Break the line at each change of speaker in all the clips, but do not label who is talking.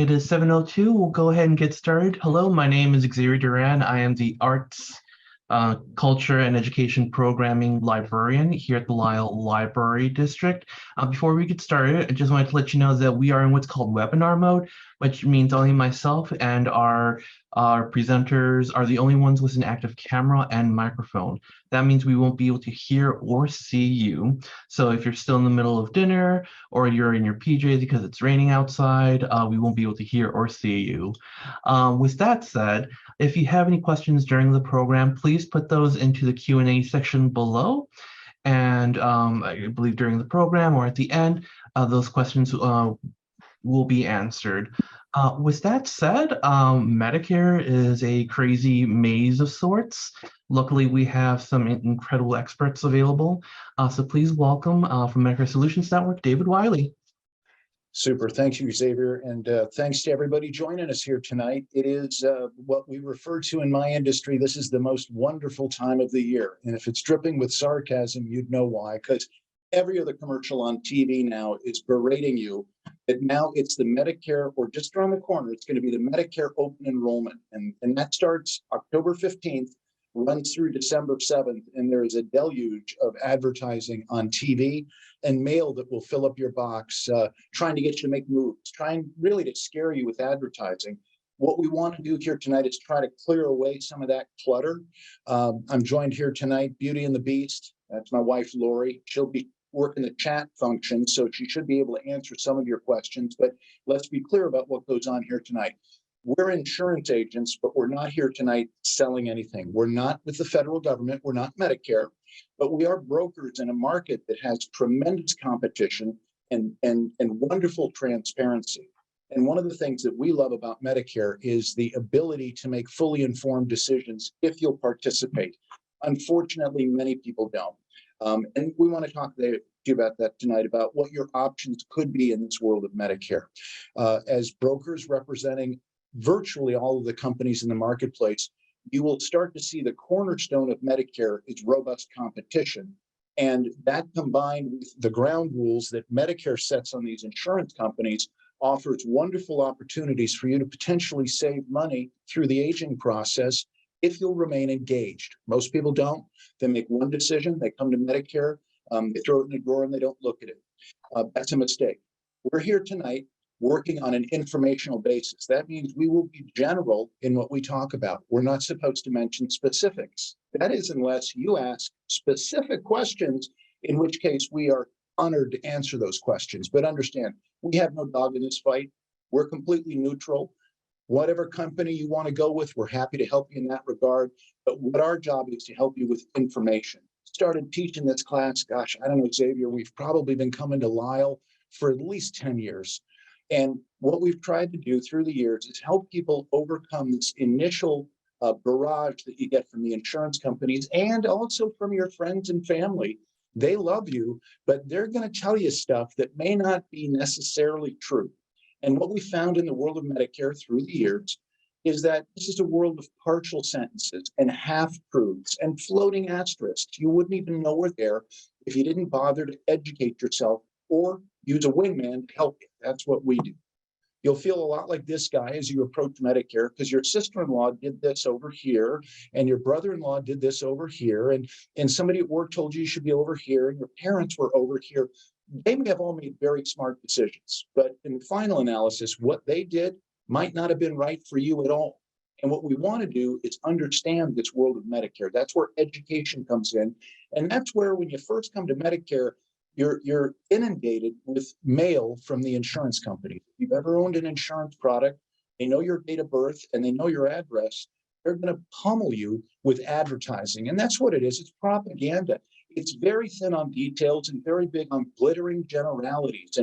It is 7:02. We'll go ahead and get started. Hello, my name is Xavier Duran. I am the Arts, Culture, and Education Programming Librarian here at the Lisle Library District. Before we get started, I just wanted to let you know that we are in what's called webinar mode, which means only myself and our presenters are the only ones with an active camera and microphone. That means we won't be able to hear or see you. So if you're still in the middle of dinner or you're in your PJs because it's raining outside, we won't be able to hear or see you. With that said, if you have any questions during the program, please put those into the Q&A section below. And I believe during the program or at the end, those questions will be answered. With that said, Medicare is a crazy maze of sorts. Luckily, we have some incredible experts available. So please welcome from Medicare Solutions Network, David Wiley.
Super. Thank you, Xavier. And thanks to everybody joining us here tonight. It is what we refer to in my industry. This is the most wonderful time of the year. And if it's dripping with sarcasm, you'd know why, because every other commercial on TV now is berating you that now it's the Medicare, or just around the corner, it's going to be the Medicare open enrollment. And that starts October 15th, runs through December 7th, and there is a deluge of advertising on TV and mail that will fill up your box, trying to get you to make moves, trying really to scare you with advertising. What we want to do here tonight is try to clear away some of that clutter. I'm joined here tonight, Beauty and the Beast. That's my wife, Lori. She'll be working the chat function, so she should be able to answer some of your questions. But let's be clear about what goes on here tonight. We're insurance agents, but we're not here tonight selling anything. We're not with the federal government. We're not Medicare, but we are brokers in a market that has tremendous competition and wonderful transparency. And one of the things that we love about Medicare is the ability to make fully informed decisions if you'll participate. Unfortunately, many people don't. And we want to talk to you about that tonight, about what your options could be in this world of Medicare. As brokers representing virtually all of the companies in the marketplace, you will start to see the cornerstone of Medicare is robust competition. And that, combined with the ground rules that Medicare sets on these insurance companies, offers wonderful opportunities for you to potentially save money through the aging process if you'll remain engaged. Most people don't. They make one decision, they come to Medicare, they throw it in the drawer and they don't look at it. That's a mistake. We're here tonight working on an informational basis. That means we will be general in what we talk about. We're not supposed to mention specifics. That is, unless you ask specific questions, in which case we are honored to answer those questions. But understand, we have no dog in this fight. We're completely neutral. Whatever company you want to go with, we're happy to help you in that regard. But what our job is to help you with information. Started teaching this class, gosh, I don't know, Xavier, we've probably been coming to Lisle for at least 10 years. And what we've tried to do through the years is help people overcome this initial barrage that you get from the insurance companies and also from your friends and family. They love you, but they're going to tell you stuff that may not be necessarily true. And what we found in the world of Medicare through the years is that this is a world of partial sentences and half-truths and floating asterisks. You wouldn't even know we're there if you didn't bother to educate yourself or use a wingman to help you. That's what we do. You'll feel a lot like this guy as you approach Medicare, because your sister-in-law did this over here, and your brother-in-law did this over here, and somebody at work told you should be over here, and your parents were over here. They may have all made very smart decisions, but in the final analysis, what they did might not have been right for you at all. And what we want to do is understand this world of Medicare. That's where education comes in. And that's where, when you first come to Medicare, you're inundated with mail from the insurance company. If you've ever owned an insurance product, they know your date of birth and they know your address. They're going to pummel you with advertising. And that's what it is. It's propaganda. It's very thin on details and very big on glittering generalities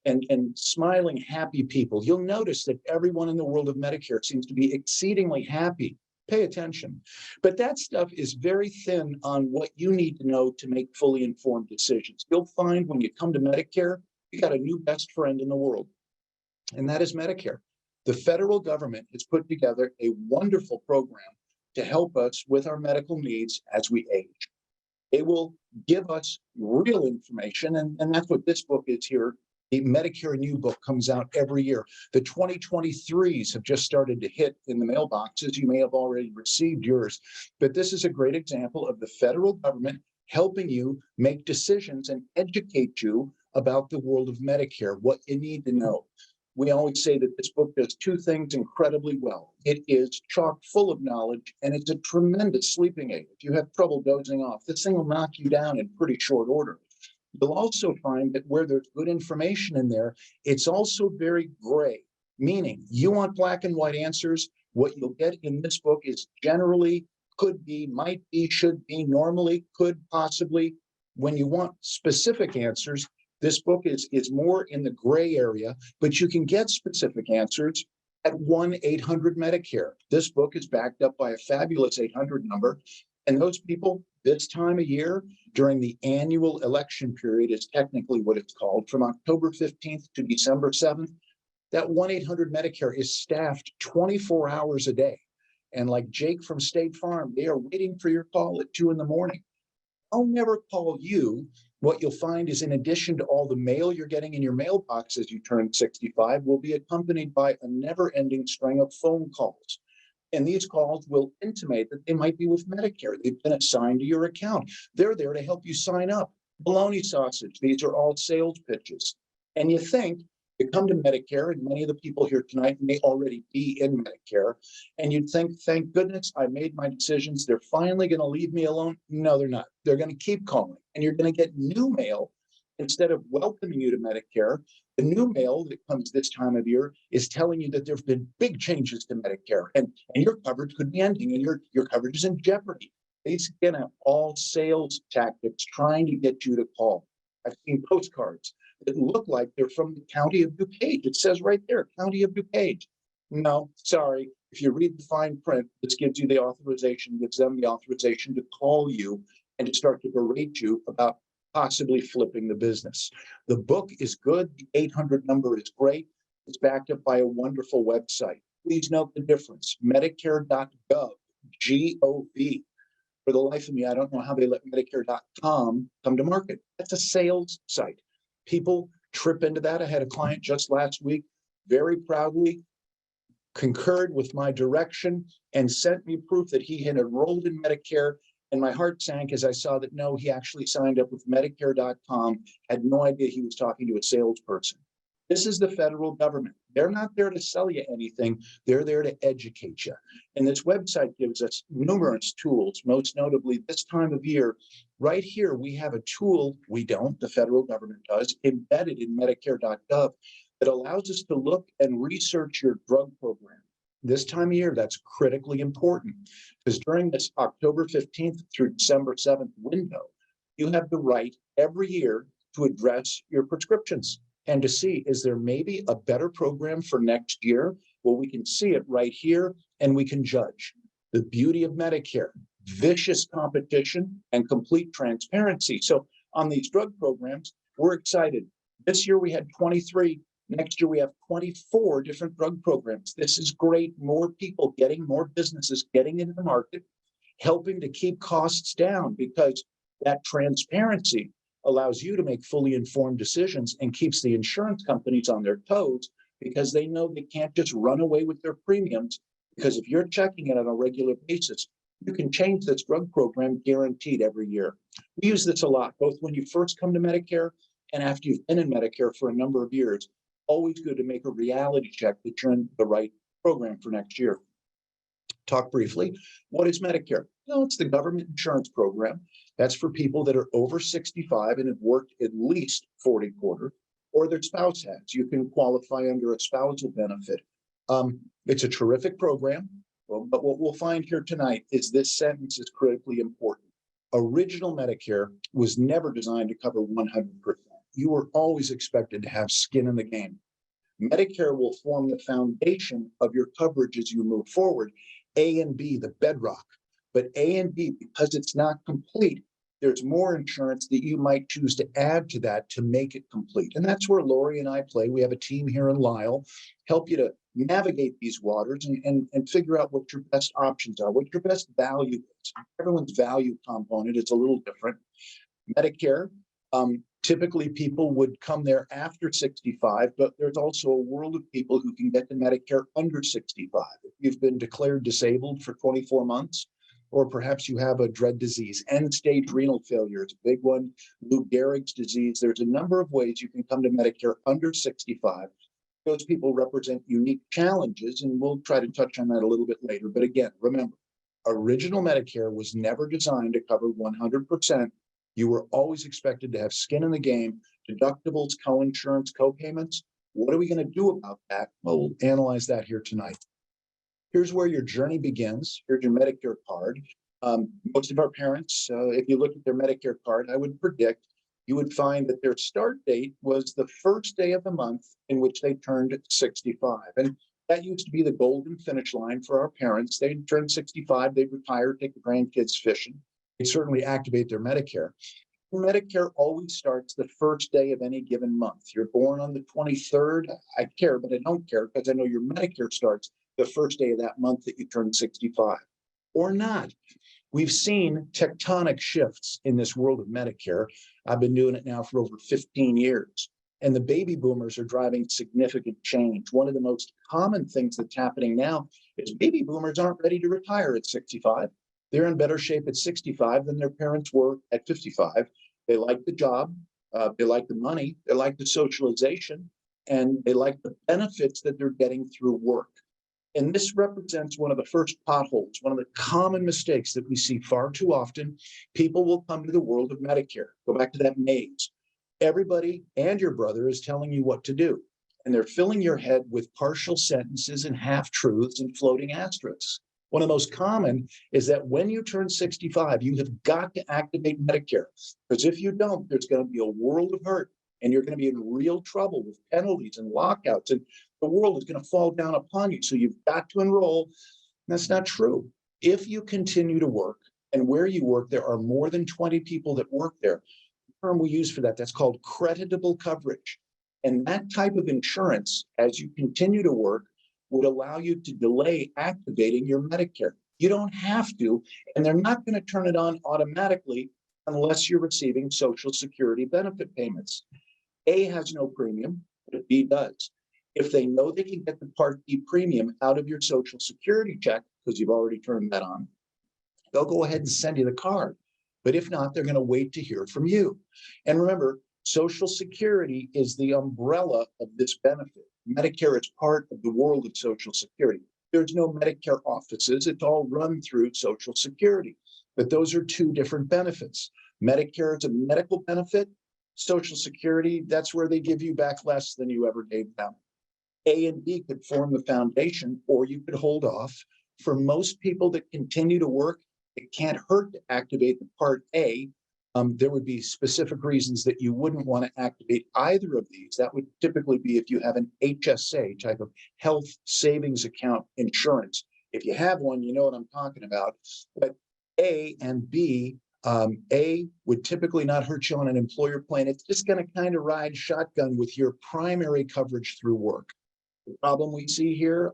and smiling, happy people. You'll notice that everyone in the world of Medicare seems to be exceedingly happy. Pay attention. But that stuff is very thin on what you need to know to make fully informed decisions. You'll find when you come to Medicare, you got a new best friend in the world, and that is Medicare. The federal government has put together a wonderful program to help us with our medical needs as we age. It will give us real information, and that's what this book is here The Medicare New Book comes out every year. The 2023s have just started to hit in the mailboxes. You may have already received yours, but this is a great example of the federal government helping you make decisions and educate you about the world of Medicare, what you need to know. We always say that this book does two things incredibly well. It is chock full of knowledge, and it's a tremendous sleeping aid. If you have trouble dozing off, this thing will knock you down in pretty short order. You'll also find that where there's good information in there, it's also very gray, meaning you want black and white answers. What you'll get in this book is generally, could be, might be, should be, normally, could, possibly. When you want specific answers, this book is more in the gray area, but you can get specific answers at 1-800-Medicare. This book is backed up by a fabulous 800 number. And those people, this time of year, during the annual election period is technically what it's called, from October 15th to December 7th, that 1-800-Medicare is staffed 24 hours a day. And like Jake from State Farm, they are waiting for your call at 2 a.m. I'll never call you. What you'll find is, in addition to all the mail you're getting in your mailbox as you turn 65, will be accompanied by a never-ending string of phone calls. And these calls will intimate that they might be with Medicare. They've been assigned to your account. They're there to help you sign up. Bologna sausage. These are all sales pitches. And you think you come to Medicare, and many of the people here tonight may already be in Medicare, and you'd think, thank goodness I made my decisions. They're finally going to leave me alone. No, they're not. They're going to keep calling, and you're going to get new mail instead of welcoming you to Medicare. The new mail that comes this time of year is telling you that there have been big changes to Medicare, and your coverage could be ending, and your coverage is in jeopardy. These, again, are all sales tactics trying to get you to call. I've seen postcards that look like they're from the county of DuPage. It says right there, county of DuPage. No, sorry. If you read the fine print, this gives you the authorization, gives them the authorization to call you and to start to berate you about possibly flipping the business. The book is good. The 800 number is great. It's backed up by a wonderful website. Please note the difference. Medicare.gov, G-O-V. For the life of me, I don't know how they let Medicare.com come to market. That's a sales site. People trip into that. I had a client just last week, very proudly concurred with my direction and sent me proof that he had enrolled in Medicare. And my heart sank as I saw that, no, he actually signed up with Medicare.com, had no idea he was talking to a salesperson. This is the federal government. They're not there to sell you anything. They're there to educate you. And this website gives us numerous tools, most notably this time of year. Right here, we have a tool, we don't, the federal government does, embedded in Medicare.gov that allows us to look and research your drug program. This time of year, that's critically important because during this October 15th through December 7th window, you have the right every year to address your prescriptions and to see, is there maybe a better program for next year? Well, we can see it right here and we can judge. The beauty of Medicare, vicious competition and complete transparency. So on these drug programs, we're excited. This year we had 23. Next year we have 24 different drug programs. This is great. More people getting, more businesses getting into the market, helping to keep costs down because that transparency allows you to make fully informed decisions and keeps the insurance companies on their toes because they know they can't just run away with their premiums. Because if you're checking it on a regular basis, you can change this drug program guaranteed every year. We use this a lot, both when you first come to Medicare and after you've been in Medicare for a number of years. Always good to make a reality check that you're in the right program for next year. Talk briefly. What is Medicare? No, it's the government insurance program. That's for people that are over 65 and have worked at least 40 quarters, or their spouse has. You can qualify under a spousal benefit. It's a terrific program, but what we'll find here tonight is this sentence is critically important. Original Medicare was never designed to cover 100%. You were always expected to have skin in the game. Medicare will form the foundation of your coverage as you move forward. A and B, the bedrock. But A and B, because it's not complete, there's more insurance that you might choose to add to that to make it complete. And that's where Lori and I play. We have a team here in Lisle, help you to navigate these waters and figure out what your best options are, what your best value is. Everyone's value component is a little different. Medicare, Typically, people would come there after 65, but there's also a world of people who can get to Medicare under 65. If you've been declared disabled for 24 months, or perhaps you have a dread disease, end-stage renal failure is a big one, Lou Gehrig's disease. There's a number of ways you can come to Medicare under 65. Those people represent unique challenges, and we'll try to touch on that a little bit later. But again, remember, original Medicare was never designed to cover 100%. You were always expected to have skin in the game, deductibles, co-insurance, co-payments. What are we going to do about that? Well, we'll analyze that here tonight. Here's where your journey begins. Here's your Medicare card. Most of our parents, if you look at their Medicare card, I would predict you would find that their start date was the first day of the month in which they turned 65. And that used to be the golden finish line for our parents. They'd turn 65, they'd retire, take the grandkids fishing. They certainly activate their Medicare. Medicare always starts the first day of any given month. You're born on the 23rd. I care, but I don't care because I know your Medicare starts the first day of that month that you turn 65 or not. We've seen tectonic shifts in this world of Medicare. I've been doing it now for over 15 years, and the baby boomers are driving significant change. One of the most common things that's happening now is baby boomers aren't ready to retire at 65. They're in better shape at 65 than their parents were at 55. They like the job, they like the money, they like the socialization, and they like the benefits that they're getting through work. And this represents one of the first potholes, one of the common mistakes that we see far too often. People will come to the world of Medicare. Go back to that maze. Everybody and your brother is telling you what to do, and they're filling your head with partial sentences and half-truths and floating asterisks. One of the most common is that when you turn 65, you have got to activate Medicare, because if you don't, there's going to be a world of hurt, and you're going to be in real trouble with penalties and lockouts, and the world is going to fall down upon you. So you've got to enroll. That's not true. If you continue to work, and where you work, there are more than 20 people that work there. The term we use for that, that's called creditable coverage. And that type of insurance, as you continue to work, would allow you to delay activating your Medicare. You don't have to, and they're not going to turn it on automatically unless you're receiving Social Security benefit payments. A has no premium, but B does. If they know they can get the Part B premium out of your Social Security check, because you've already turned that on, they'll go ahead and send you the card. But if not, they're going to wait to hear from you. And remember, Social Security is the umbrella of this benefit. Medicare is part of the world of Social Security. There's no Medicare offices. It's all run through Social Security. But those are two different benefits. Medicare is a medical benefit. Social Security, that's where they give you back less than you ever gave them. A and B could form the foundation, or you could hold off. For most people that continue to work, it can't hurt to activate the Part A. There would be specific reasons that you wouldn't want to activate either of these. That would typically be if you have an HSA type of health savings account insurance. If you have one, you know what I'm talking about. But A and B, A would typically not hurt you on an employer plan. It's just going to kind of ride shotgun with your primary coverage through work. The problem we see here,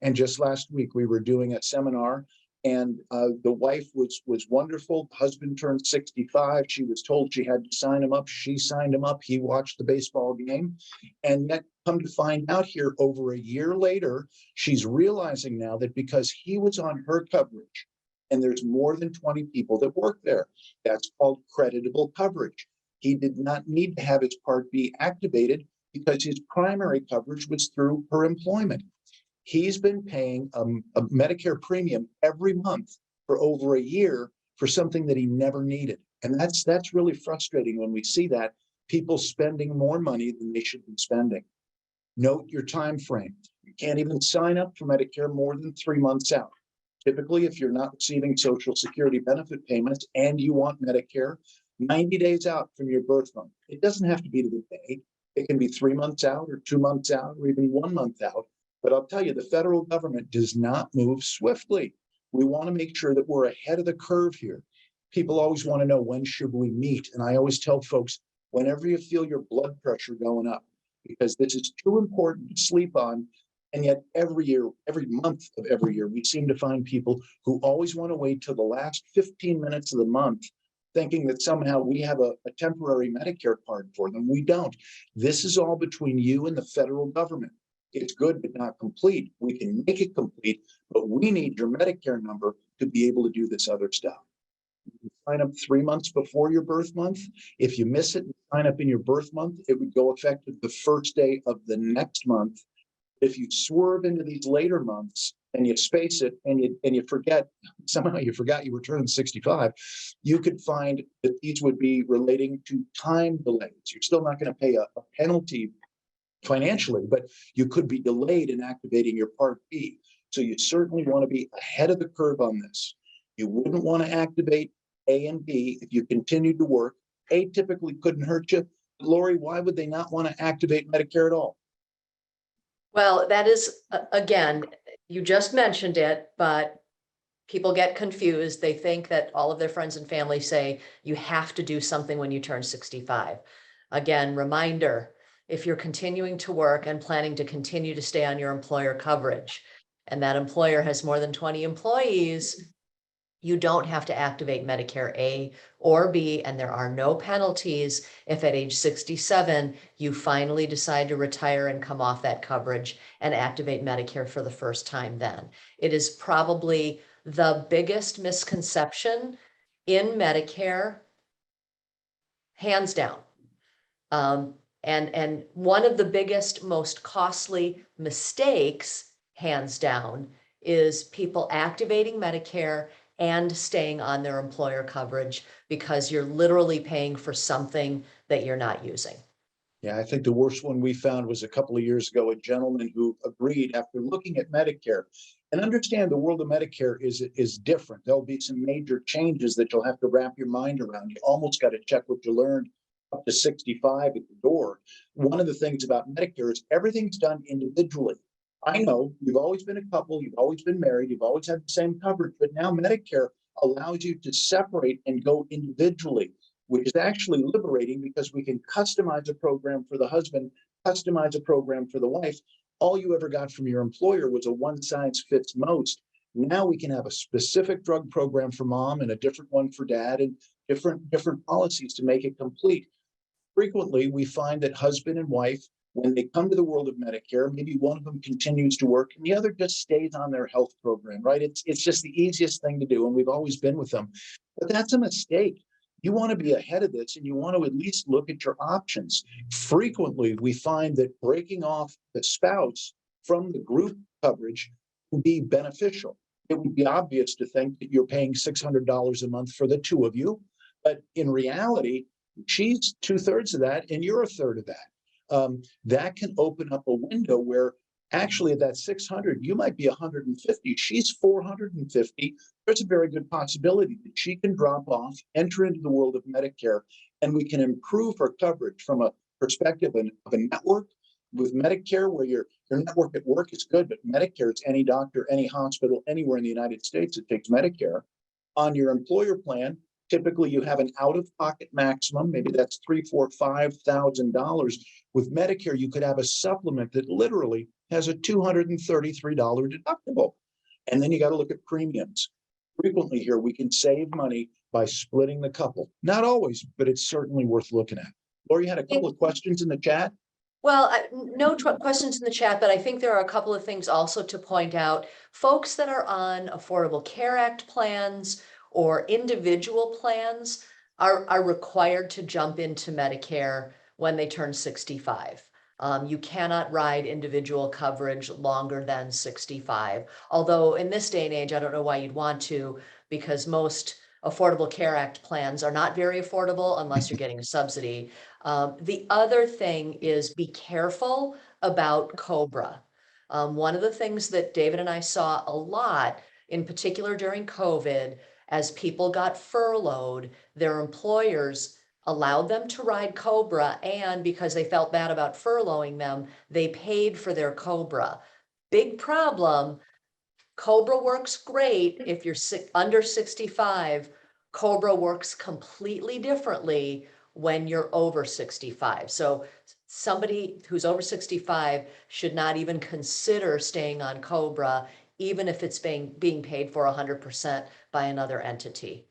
and just last week we were doing a seminar, and the wife was wonderful. Husband turned 65. She was told she had to sign him up. She signed him up. He watched the baseball game. And yet, come to find out here, over a year later, she's realizing now that because he was on her coverage, and there's more than 20 people that work there, that's called creditable coverage. He did not need to have his Part B activated because his primary coverage was through her employment. He's been paying a Medicare premium every month for over a year for something that he never needed. And that's really frustrating when we see that, people spending more money than they should be spending. Note your time frame. You can't even sign up for Medicare more than 3 months out. Typically, if you're not receiving Social Security benefit payments and you want Medicare, 90 days out from your birth month. It doesn't have to be to the day. It can be 3 months out or 2 months out or even 1 month out. But I'll tell you, the federal government does not move swiftly. We want to make sure that we're ahead of the curve here. People always want to know, when should we meet? And I always tell folks, whenever you feel your blood pressure going up, because this is too important to sleep on. And yet every year, every month of every year, we seem to find people who always want to wait till the last 15 minutes of the month. thinking that somehow we have a temporary Medicare card for them. We don't. This is all between you and the federal government. It's good, but not complete. We can make it complete, but we need your Medicare number to be able to do this other stuff. You sign up 3 months before your birth month. If you miss it, sign up in your birth month. It would go effective the first day of the next month. If you swerve into these later months and you space it and you forget, somehow you forgot you were turning 65, you could find that these would be relating to time delays. You're still not going to pay a penalty financially, but you could be delayed in activating your Part B. So you certainly want to be ahead of the curve on this. You wouldn't want to activate A and B if you continued to work. A typically couldn't hurt you. Lori, why would they not want to activate Medicare at all?
Well, that is, again, you just mentioned it, but people get confused. They think that all of their friends and family say you have to do something when you turn 65. Again, reminder, if you're continuing to work and planning to continue to stay on your employer coverage, and that employer has more than 20 employees, you don't have to activate Medicare A or B, and there are no penalties if at age 67, you finally decide to retire and come off that coverage and activate Medicare for the first time then. It is probably the biggest misconception in Medicare, hands down. And one of the biggest, most costly mistakes, hands down, is people activating Medicare and staying on their employer coverage because you're literally paying for something that you're not using.
Yeah, I think the worst one we found was a couple of years ago, a gentleman who agreed after looking at Medicare. And understand the world of Medicare is different. There'll be some major changes that you'll have to wrap your mind around. You almost got to check what you learned up to 65 at the door. One of the things about Medicare is everything's done individually. I know you've always been a couple, you've always been married, you've always had the same coverage, but now Medicare allows you to separate and go individually, which is actually liberating because we can customize a program for the husband, customize a program for the wife. All you ever got from your employer was a one size fits most. Now we can have a specific drug program for mom and a different one for dad and different policies to make it complete. Frequently, we find that husband and wife, when they come to the world of Medicare, maybe one of them continues to work and the other just stays on their health program, right? It's just the easiest thing to do, and we've always been with them. But that's a mistake. You want to be ahead of this and you want to at least look at your options. Frequently, we find that breaking off the spouse from the group coverage can be beneficial. It would be obvious to think that you're paying $600 a month for the two of you, but in reality, she's 2/3 of that and you're a third of that. That can open up a window where actually at that 600, you might be 150, she's 450. There's a very good possibility that she can drop off, enter into the world of Medicare, and we can improve her coverage from a perspective of a network. With Medicare, where your network at work is good, but Medicare is any doctor, any hospital, anywhere in the United States that takes Medicare. On your employer plan, typically you have an out-of-pocket maximum, maybe that's $3,000, $4,000, $5,000. With Medicare, you could have a supplement that literally has a $233 deductible. And then you got to look at premiums. Frequently here, we can save money by splitting the couple. Not always, but it's certainly worth looking at. Lori, you had a couple of questions in the chat.
Well, no questions in the chat, but I think there are a couple of things also to point out. Folks that are on Affordable Care Act plans or individual plans are required to jump into Medicare when they turn 65. You cannot ride individual coverage longer than 65. Although in this day and age, I don't know why you'd want to, because most Affordable Care Act plans are not very affordable unless you're getting a subsidy. The other thing is be careful about COBRA. One of the things that David and I saw a lot, in particular during COVID, as people got furloughed, their employers allowed them to ride COBRA, and because they felt bad about furloughing them, they paid for their COBRA. Big problem. COBRA works great if you're under 65. COBRA works completely differently when you're over 65. So somebody who's over 65 should not even consider staying on COBRA, even if it's being paid for 100% by another entity.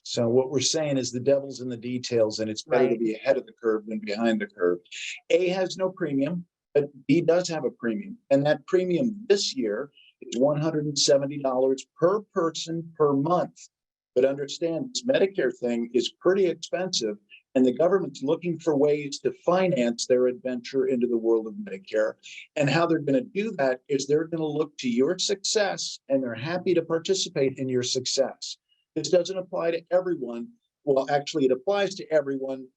So what we're saying is the devil's in the details, and it's better to
Right.
be ahead of the curve than behind the curve. A has no premium, but B does have a premium. And that premium this year is $170 per person per month. But understand this Medicare thing is pretty expensive, and the government's looking for ways to finance their adventure into the world of Medicare. And how they're going to do that is they're going to look to your success, and they're happy to participate in your success. This doesn't apply to everyone. Well, actually, it applies to everyone,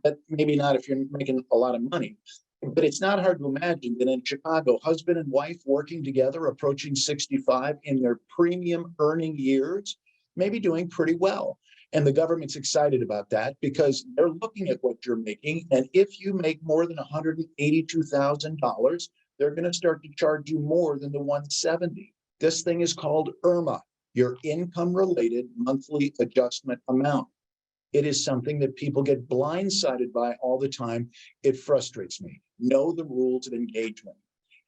but maybe not if you're making a lot of money. But it's not hard to imagine that in Chicago, husband and wife working together, approaching 65 in their premium earning years, maybe doing pretty well. And the government's excited about that because they're looking at what you're making. And if you make more than $182,000, they're going to start to charge you more than the 170. This thing is called IRMA, your income related monthly adjustment amount. It is something that people get blindsided by all the time. It frustrates me. Know the rules of engagement.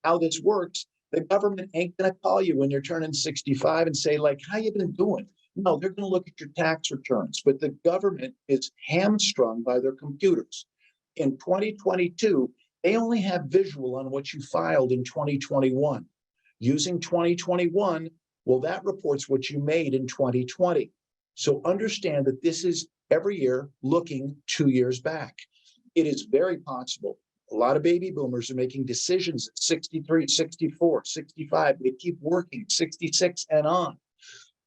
How this works, the government ain't going to call you when you're turning 65 and say, like, how you been doing? No, they're going to look at your tax returns, but the government is hamstrung by their computers. In 2022, they only have visual on what you filed in 2021. Using 2021, well, that reports what you made in 2020. So understand that this is every year looking 2 years back. It is very possible. A lot of baby boomers are making decisions at 63, 64, 65. They keep working 66 and on.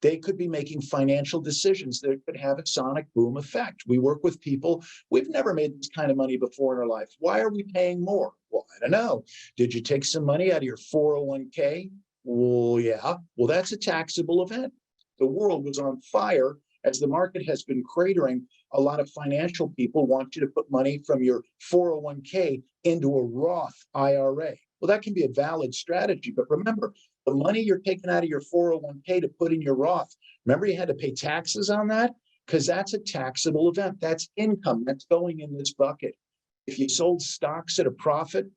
They could be making financial decisions that could have a sonic boom effect. We work with people, we've never made this kind of money before in our life. Why are we paying more? Well, I don't know. Did you take some money out of your 401k? Well, yeah. Well, that's a taxable event. The world was on fire as the market has been cratering. A lot of financial people want you to put money from your 401k into a Roth IRA. Well, that can be a valid strategy, but remember, the money you're taking out of your 401k to put in your Roth, remember you had to pay taxes on that? Because that's a taxable event. That's income that's going in this bucket. If you sold stocks at a profit,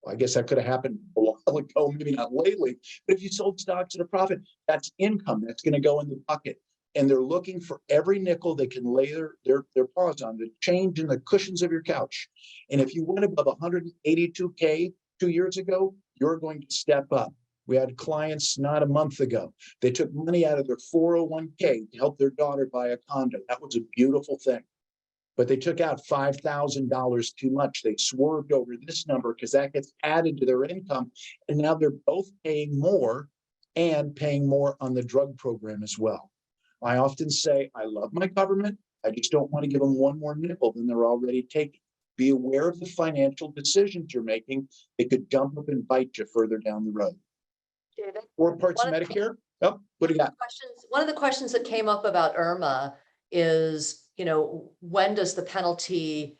well, I guess that could have happened a while ago, maybe not lately, but if you sold stocks at a profit, that's income that's going to go in the bucket. And they're looking for every nickel they can lay their paws on, the change in the cushions of your couch. And if you went above 182K 2 years ago, you're going to step up. We had clients not a month ago. They took money out of their 401k to help their daughter buy a condo. That was a beautiful thing. But they took out $5,000 too much. They swerved over this number because that gets added to their income. And now they're both paying more and paying more on the drug program as well. I often say, I love my government. I just don't want to give them one more nickel than they're already taking. Be aware of the financial decisions you're making. They could jump up and bite you further down the road.
David?
Or parts of
One of the
Medicare. Oh, what do you got?
One of the questions that came up about IRMA is, when does the penalty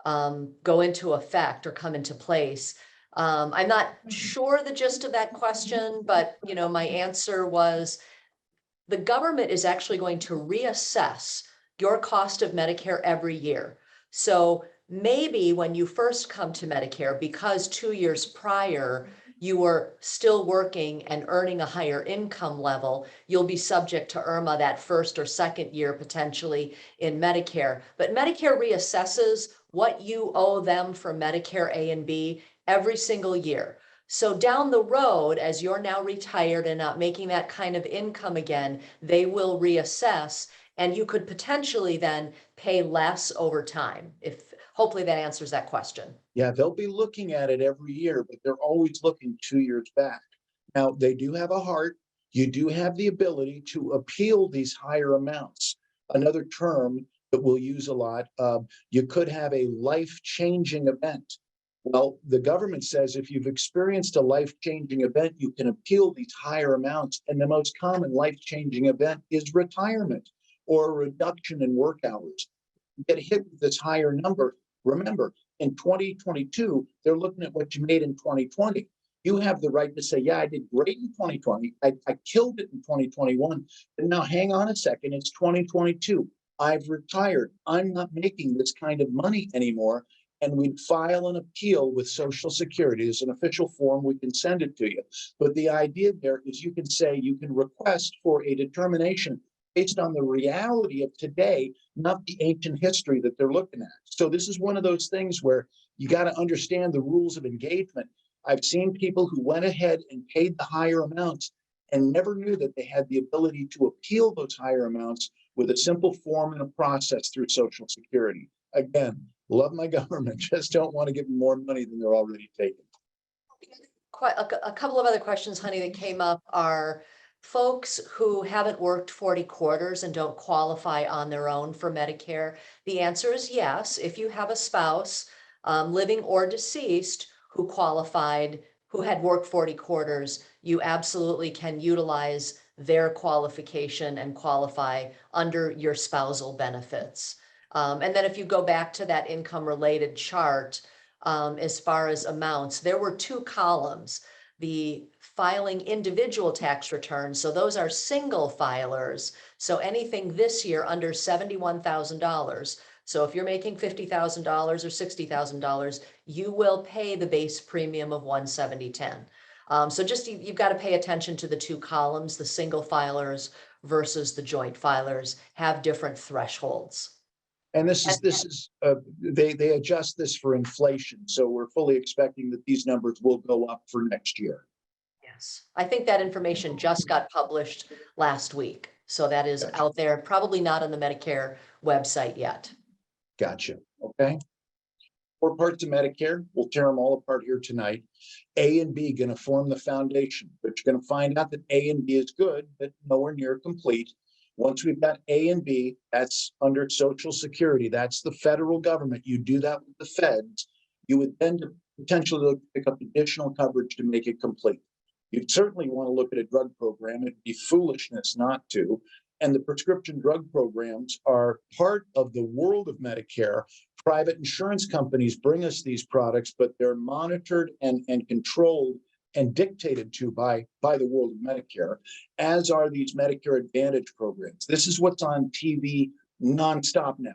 go into effect or come into place? I'm not sure the gist of that question, but my answer was the government is actually going to reassess your cost of Medicare every year. So maybe when you first come to Medicare, because 2 years prior, you were still working and earning a higher income level, you'll be subject to IRMA that first or second year potentially in Medicare. But Medicare reassesses what you owe them for Medicare A and B every single year. So down the road, as you're now retired and not making that kind of income again, they will reassess, and you could potentially then pay less over time. If hopefully that answers that question.
Yeah, they'll be looking at it every year, but they're always looking 2 years back. Now, they do have a heart. You do have the ability to appeal these higher amounts. Another term that we'll use a lot, you could have a life-changing event. Well, the government says if you've experienced a life-changing event, you can appeal these higher amounts. And the most common life-changing event is retirement or a reduction in work hours. You get hit with this higher number. Remember, in 2022, they're looking at what you made in 2020. You have the right to say, yeah, I did great in 2020. I killed it in 2021. But now hang on a second, it's 2022. I've retired. I'm not making this kind of money anymore. And we'd file an appeal with Social Security. There's an official form, we can send it to you. But the idea there is you can say, you can request for a determination based on the reality of today, not the ancient history that they're looking at. So this is one of those things where you got to understand the rules of engagement. I've seen people who went ahead and paid the higher amounts and never knew that they had the ability to appeal those higher amounts with a simple form and a process through Social Security. Again, love my government, just don't want to give them more money than they're already taking.
Quite a couple of other questions, honey, that came up are folks who haven't worked 40 quarters and don't qualify on their own for Medicare. The answer is yes. If you have a spouse, living or deceased, who qualified, who had worked 40 quarters, you absolutely can utilize their qualification and qualify under your spousal benefits. And then if you go back to that income related chart, as far as amounts, there were two columns. The filing individual tax returns, so those are single filers. So anything this year under $71,000. So if you're making $50,000 or $60,000, you will pay the base premium of $170.10. So just you've got to pay attention to the two columns. The single filers versus the joint filers have different thresholds.
And they adjust this for inflation. So we're fully expecting that these numbers will go up for next year.
Yes, I think that information just got published last week. So that is out there, probably not on the Medicare website yet.
Gotcha. Okay. 4 parts of Medicare. We'll tear them all apart here tonight. A and B going to form the foundation, but you're going to find out that A and B is good, but nowhere near complete. Once we've got A and B, that's under Social Security. That's the federal government. You do that with the feds. You would then potentially pick up additional coverage to make it complete. You'd certainly want to look at a drug program. It'd be foolishness not to. And the prescription drug programs are part of the world of Medicare. Private insurance companies bring us these products, but they're monitored and controlled and dictated to by the world of Medicare, as are these Medicare Advantage programs. This is what's on TV nonstop now.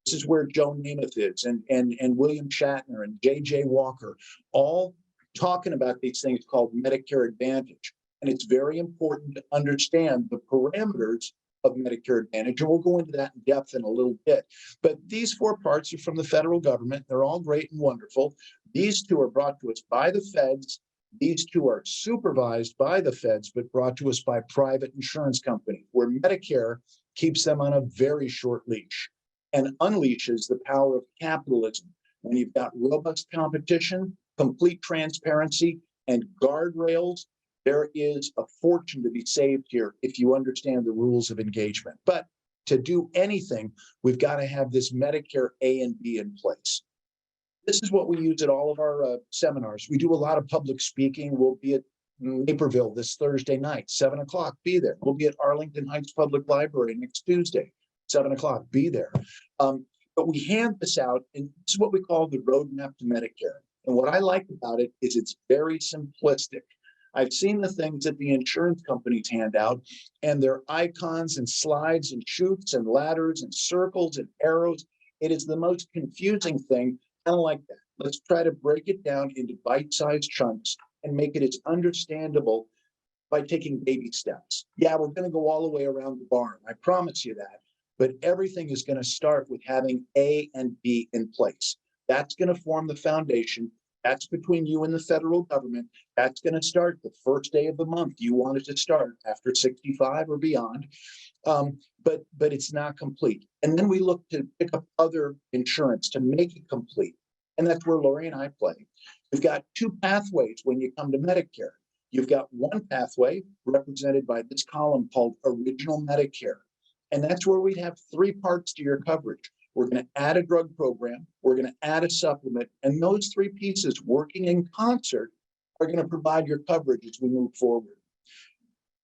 This is where Joe Namath is and William Shatner and J.J. Walker, all talking about these things called Medicare Advantage. And it's very important to understand the parameters of Medicare Advantage. And we'll go into that in depth in a little bit. But these 4 parts are from the federal government. They're all great and wonderful. These 2 are brought to us by the feds. These 2 are supervised by the feds, but brought to us by private insurance companies, where Medicare keeps them on a very short leash and unleashes the power of capitalism. When you've got robust competition, complete transparency, and guardrails, there is a fortune to be saved here if you understand the rules of engagement. But to do anything, we've got to have this Medicare A and B in place. This is what we use at all of our seminars. We do a lot of public speaking. We'll be at Naperville this Thursday night, 7 o'clock, be there. We'll be at Arlington Heights Public Library next Tuesday, 7 o'clock, be there. But we hand this out, and this is what we call the roadmap to Medicare. And what I like about it is it's very simplistic. I've seen the things that the insurance companies hand out, and they're icons and slides and chutes and ladders and circles and arrows. It is the most confusing thing. I don't like that. Let's try to break it down into bite-sized chunks and make it as understandable by taking baby steps. Yeah, we're going to go all the way around the barn. I promise you that. But everything is going to start with having A and B in place. That's going to form the foundation. That's between you and the federal government. That's going to start the first day of the month. You want it to start after 65 or beyond. But it's not complete. And then we look to pick up other insurance to make it complete. And that's where Lori and I play. We've got 2 pathways when you come to Medicare. You've got one pathway represented by this column called Original Medicare. And that's where we'd have 3 parts to your coverage. We're going to add a drug program. We're going to add a supplement. And those 3 pieces working in concert are going to provide your coverage as we move forward.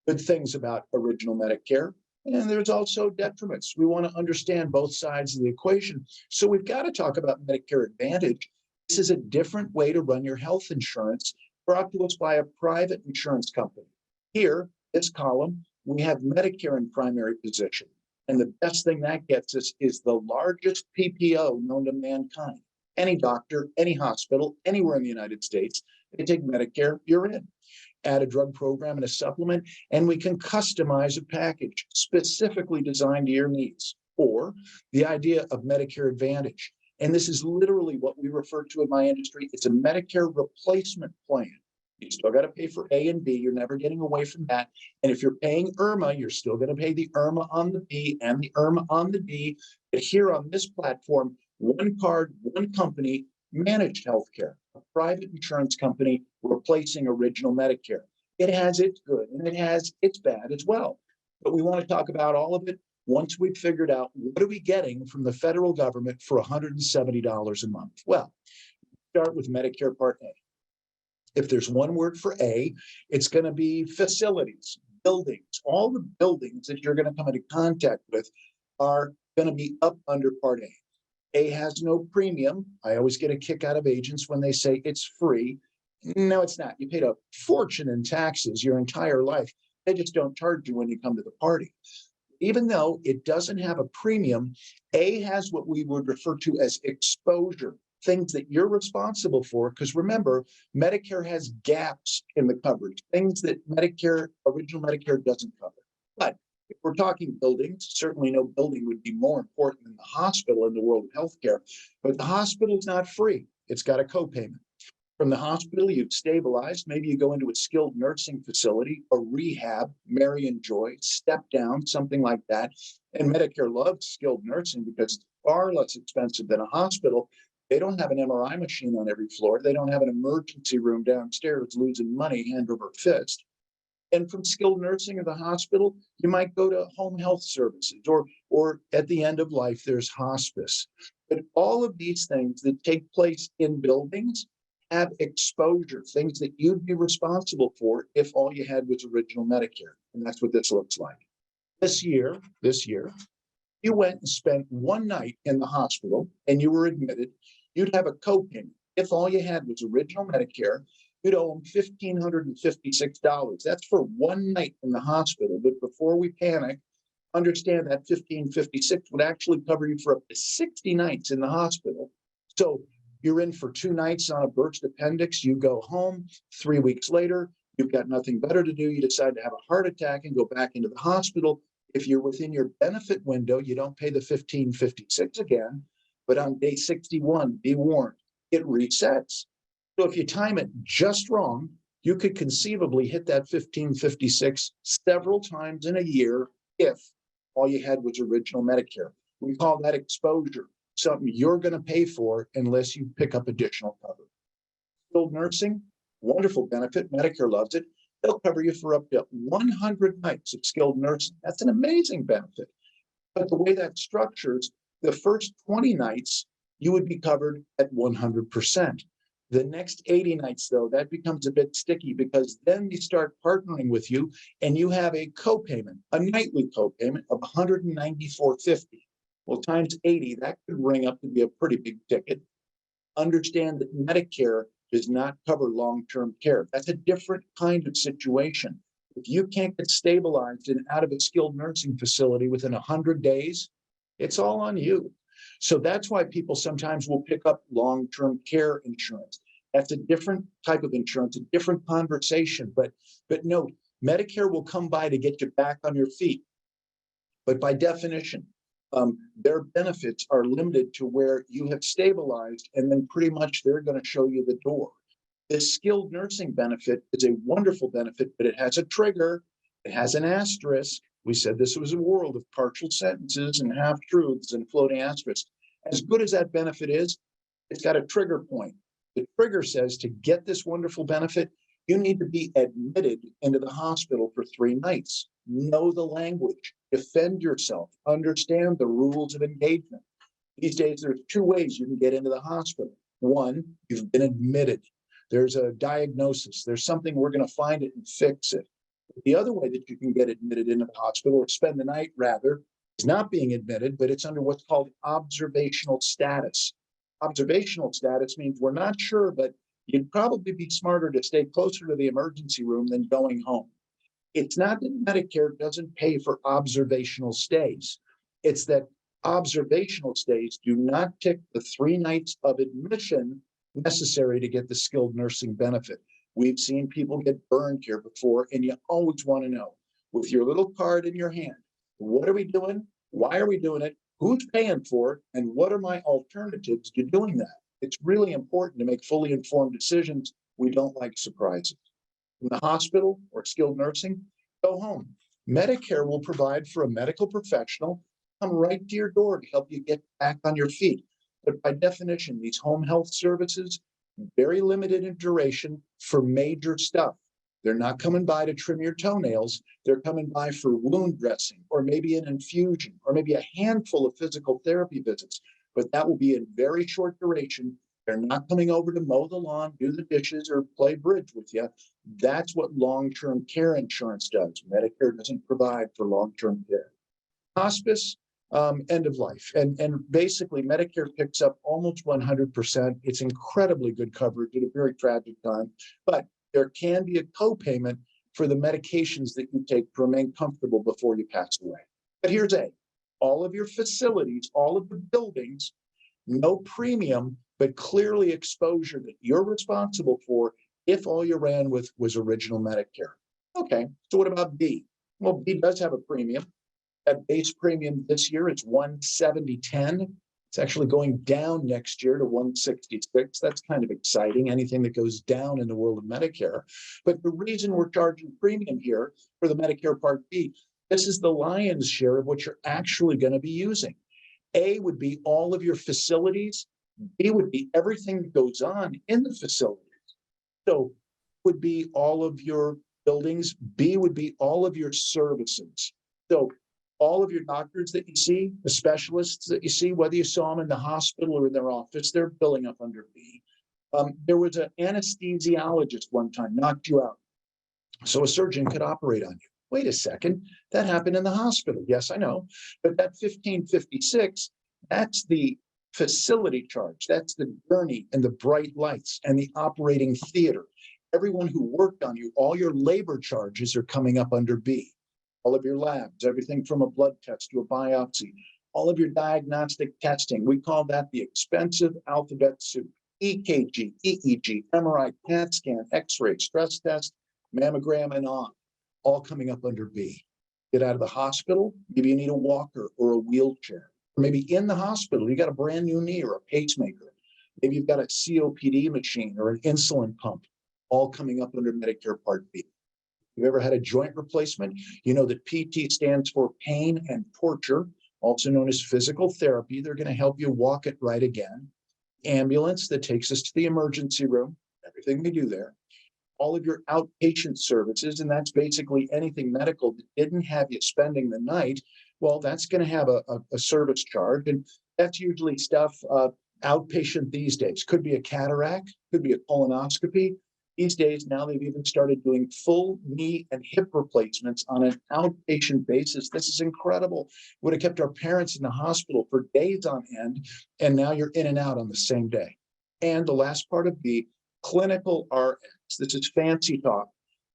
Good things about Original Medicare. And there's also detriments. We want to understand both sides of the equation. So we've got to talk about Medicare Advantage. This is a different way to run your health insurance brought to us by a private insurance company. Here, this column, we have Medicare in primary position. And the best thing that gets us is the largest PPO known to mankind. Any doctor, any hospital, anywhere in the United States, they take Medicare, you're in. add a drug program and a supplement, and we can customize a package specifically designed to your needs. Or the idea of Medicare Advantage. And this is literally what we refer to in my industry. It's a Medicare replacement plan. You still got to pay for A and B. You're never getting away from that. And if you're paying IRMA, you're still going to pay the IRMA on the B and the IRMA on the D. But here on this platform, one card, one company, managed healthcare, a private insurance company replacing original Medicare. It has its good and it has its bad as well. But we want to talk about all of it once we've figured out what are we getting from the federal government for $170 a month. Well, start with Medicare Part A. If there's one word for A, it's going to be facilities, buildings. All the buildings that you're going to come into contact with are going to be up under Part A. A has no premium. I always get a kick out of agents when they say it's free. No, it's not. You paid a fortune in taxes your entire life. They just don't charge you when you come to the party. Even though it doesn't have a premium, A has what we would refer to as exposure, things that you're responsible for. Because remember, Medicare has gaps in the coverage, things that original Medicare doesn't cover. But if we're talking buildings, certainly no building would be more important than the hospital in the world of healthcare. But the hospital is not free. It's got a copayment. From the hospital, you've stabilized. Maybe you go into a skilled nursing facility, a rehab, Mary and Joy, step down, something like that. And Medicare loves skilled nursing because it's far less expensive than a hospital. They don't have an MRI machine on every floor. They don't have an emergency room downstairs losing money hand over fist. And from skilled nursing or the hospital, you might go to home health services, or at the end of life, there's hospice. But all of these things that take place in buildings have exposure, things that you'd be responsible for if all you had was original Medicare. And that's what this looks like. This year, you went and spent one night in the hospital and you were admitted, you'd have a copayment. If all you had was original Medicare, you'd owe them $1,556. That's for one night in the hospital. But before we panic, understand that $1,556 would actually cover you for up to 60 nights in the hospital. So you're in for 2 nights on a burst appendix, you go home. 3 weeks later, you've got nothing better to do. You decide to have a heart attack and go back into the hospital. If you're within your benefit window, you don't pay the $1,556 again. But on day 61, be warned, it resets. So if you time it just wrong, you could conceivably hit that $1,556 several times in a year if all you had was original Medicare. We call that exposure, something you're going to pay for unless you pick up additional cover. Skilled nursing, wonderful benefit. Medicare loves it. They'll cover you for up to 100 nights of skilled nursing. That's an amazing benefit. But the way that structures, the first 20 nights, you would be covered at 100%. The next 80 nights, though, that becomes a bit sticky because then they start partnering with you and you have a copayment, a nightly copayment of $194.50. Well, times 80, that could ring up to be a pretty big ticket. Understand that Medicare does not cover long-term care. That's a different kind of situation. If you can't get stabilized and out of a skilled nursing facility within 100 days, it's all on you. So that's why people sometimes will pick up long-term care insurance. That's a different type of insurance, a different conversation. But no, Medicare will come by to get you back on your feet. But by definition, their benefits are limited to where you have stabilized, and then pretty much they're going to show you the door. This skilled nursing benefit is a wonderful benefit, but it has a trigger. It has an asterisk. We said this was a world of partial sentences and half-truths and floating asterisks. As good as that benefit is, it's got a trigger point. The trigger says to get this wonderful benefit, you need to be admitted into the hospital for 3 nights. Know the language, defend yourself, understand the rules of engagement. These days, there's 2 ways you can get into the hospital. One, you've been admitted. There's a diagnosis. There's something, we're going to find it and fix it. The other way that you can get admitted into the hospital, or spend the night rather, is not being admitted, but it's under what's called observational status. Observational status means we're not sure, but you'd probably be smarter to stay closer to the emergency room than going home. It's not that Medicare doesn't pay for observational stays. It's that observational stays do not tick the 3 nights of admission necessary to get the skilled nursing benefit. We've seen people get burned here before, and you always want to know, with your little card in your hand, what are we doing? Why are we doing it? Who's paying for it? And what are my alternatives to doing that? It's really important to make fully informed decisions. We don't like surprises. In the hospital or skilled nursing, go home. Medicare will provide for a medical professional come right to your door to help you get back on your feet. But by definition, these home health services, very limited in duration for major stuff. They're not coming by to trim your toenails. They're coming by for wound dressing, or maybe an infusion, or maybe a handful of physical therapy visits. But that will be in very short duration. They're not coming over to mow the lawn, do the dishes, or play bridge with you. That's what long-term care insurance does. Medicare doesn't provide for long-term care. Hospice, end of life. And basically Medicare picks up almost 100%. It's incredibly good coverage at a very tragic time, but there can be a copayment for the medications that you take to remain comfortable before you pass away. But here's all of your facilities, all of the buildings, no premium, but clearly exposure that you're responsible for if all you ran with was original Medicare. Okay, so what about B? Well, B does have a premium. That base premium this year is $170.10. It's actually going down next year to $166. That's kind of exciting, anything that goes down in the world of Medicare. But the reason we're charging premium here for the Medicare Part B, this is the lion's share of what you're actually going to be using. A would be all of your facilities. B would be everything that goes on in the facilities. So would be all of your buildings. B would be all of your services. So all of your doctors that you see, the specialists that you see, whether you saw them in the hospital or in their office, they're billing up under B. There was an anesthesiologist one time knocked you out, so a surgeon could operate on you. Wait a second, that happened in the hospital. Yes, I know, but that 1556, that's the facility charge. That's the gurney and the bright lights and the operating theater. Everyone who worked on you, all your labor charges are coming up under B. All of your labs, everything from a blood test to a biopsy, all of your diagnostic testing. We call that the expensive alphabet soup. EKG, EEG, MRI, CAT scan, X-ray, stress test, mammogram, and on, all coming up under B. Get out of the hospital, maybe you need a walker or a wheelchair. Or maybe in the hospital, you got a brand new knee or a pacemaker. Maybe you've got a COPD machine or an insulin pump, all coming up under Medicare Part B. You've ever had a joint replacement? You know that PT stands for pain and torture, also known as physical therapy. They're going to help you walk it right again. Ambulance that takes us to the emergency room, everything we do there. All of your outpatient services, and that's basically anything medical that didn't have you spending the night. Well, that's going to have a service charge, and that's usually stuff outpatient these days. Could be a cataract, could be a colonoscopy. These days, now they've even started doing full knee and hip replacements on an outpatient basis. This is incredible. Would have kept our parents in the hospital for days on end, and now you're in and out on the same day. And the last part of B, clinical RX. This is fancy talk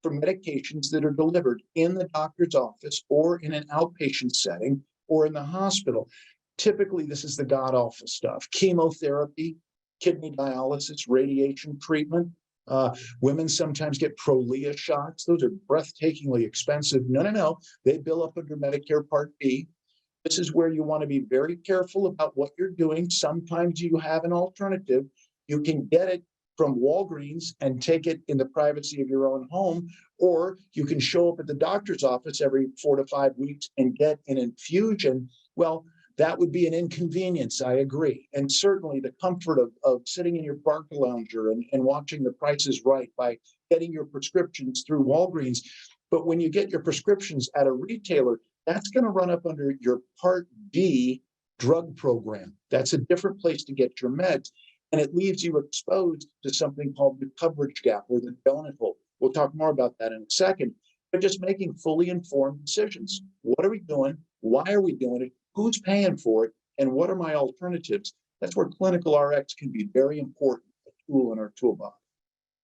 for medications that are delivered in the doctor's office or in an outpatient setting or in the hospital. Typically, this is the god-awful stuff. Chemotherapy, kidney dialysis, radiation treatment. Women sometimes get Prolia shots. Those are breathtakingly expensive. No. They bill up under Medicare Part B. This is where you want to be very careful about what you're doing. Sometimes you have an alternative. You can get it from Walgreens and take it in the privacy of your own home, or you can show up at the doctor's office every 4 to 5 weeks and get an infusion. Well, that would be an inconvenience, I agree. And certainly the comfort of sitting in your Barca lounger and watching The Price is Right by getting your prescriptions through Walgreens. But when you get your prescriptions at a retailer, that's going to run up under your Part D drug program. That's a different place to get your meds. And it leaves you exposed to something called the coverage gap or the donut hole. We'll talk more about that in a second. But just making fully informed decisions. What are we doing? Why are we doing it? Who's paying for it? And what are my alternatives? That's where clinical RX can be very important, a tool in our toolbox.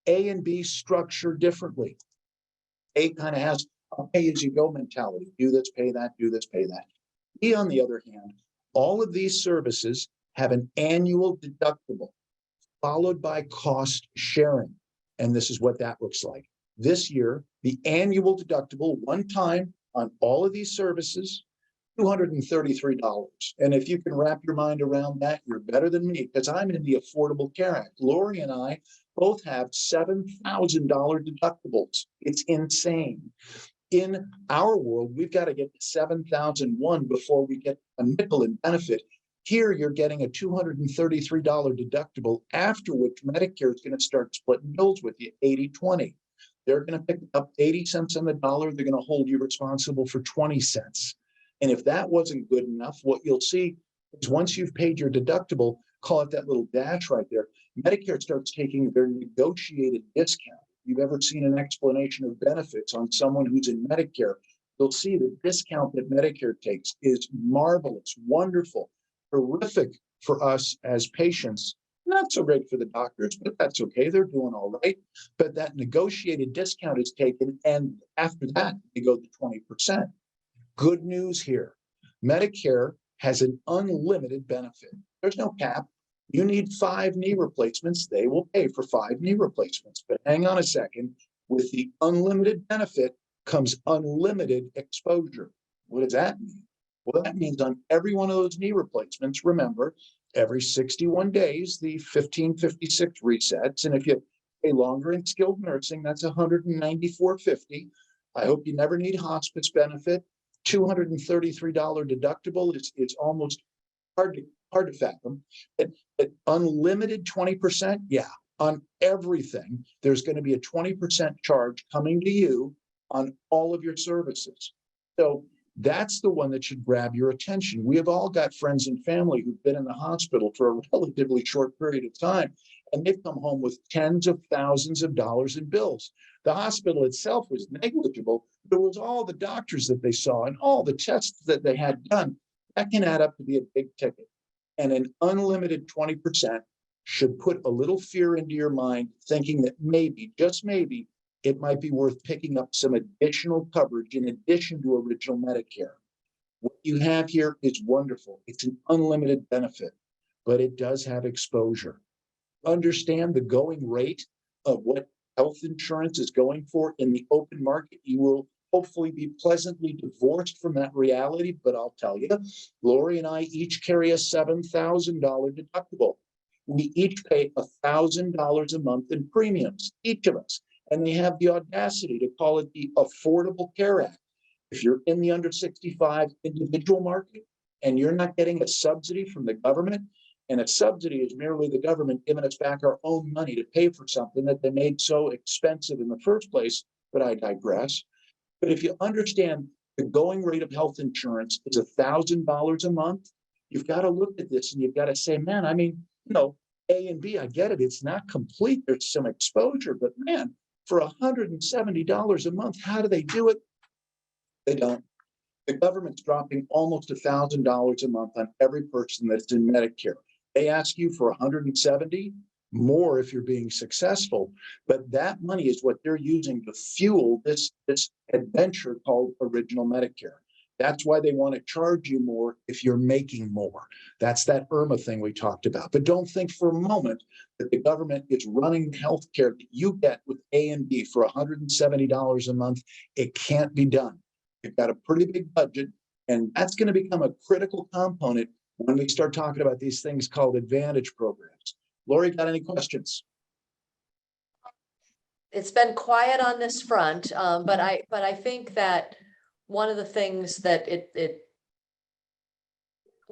A and B structure differently. A kind of has a pay-as-you-go mentality. Do this, pay that, do this, pay that. B, on the other hand, all of these services have an annual deductible followed by cost sharing. And this is what that looks like. This year, the annual deductible one time on all of these services, $233. And if you can wrap your mind around that, you're better than me, because I'm in the Affordable Care Act. Lori and I both have $7,000 deductibles. It's insane. In our world, we've got to get to 7,001 before we get a nickel in benefit. Here, you're getting a $233 deductible, after which Medicare is going to start splitting bills with you, 80-20. They're going to pick up 80 cents on the dollar. They're going to hold you responsible for 20 cents. And if that wasn't good enough, what you'll see is once you've paid your deductible, call it that little dash right there, Medicare starts taking their negotiated discount. If you've ever seen an explanation of benefits on someone who's in Medicare, you'll see the discount that Medicare takes is marvelous, wonderful, terrific for us as patients. Not so great for the doctors, but that's okay. They're doing all right. But that negotiated discount is taken, and after that, they go to 20%. Good news here. Medicare has an unlimited benefit. There's no cap. You need 5 knee replacements, they will pay for 5 knee replacements. But hang on a second. With the unlimited benefit comes unlimited exposure. What does that mean? Well, that means on every one of those knee replacements, remember, every 61 days, the 1556 resets. And if you stay longer in skilled nursing, that's $194.50. I hope you never need hospice benefit. $233 deductible is almost hard to fathom. At unlimited 20%, yeah, on everything, there's going to be a 20% charge coming to you on all of your services. So that's the one that should grab your attention. We have all got friends and family who've been in the hospital for a relatively short period of time, and they've come home with tens of thousands of dollars in bills. The hospital itself was negligible. There was all the doctors that they saw and all the tests that they had done. That can add up to be a big ticket. And an unlimited 20% should put a little fear into your mind, thinking that maybe, just maybe, it might be worth picking up some additional coverage in addition to original Medicare. What you have here is wonderful. It's an unlimited benefit, but it does have exposure. Understand the going rate of what health insurance is going for in the open market. You will hopefully be pleasantly divorced from that reality, but I'll tell you, Lori and I each carry a $7,000 deductible. We each pay $1,000 a month in premiums, each of us, and they have the audacity to call it the Affordable Care Act. If you're in the under 65 individual market and you're not getting a subsidy from the government, and a subsidy is merely the government giving us back our own money to pay for something that they made so expensive in the first place, but I digress. But if you understand the going rate of health insurance is $1,000 a month, you've got to look at this and you've got to say, man, I mean, A and B, I get it. It's not complete. There's some exposure, but man, for $170 a month, how do they do it? They don't. The government's dropping almost $1,000 a month on every person that's in Medicare. They ask you for 170 more if you're being successful, but that money is what they're using to fuel this adventure called Original Medicare. That's why they want to charge you more if you're making more. That's that IRMA thing we talked about. But don't think for a moment that the government is running healthcare that you get with A and B for $170 a month. It can't be done. You've got a pretty big budget, and that's going to become a critical component when we start talking about these things called Advantage programs. Lori, got any questions?
It's been quiet on this front, but I think that one of the things that it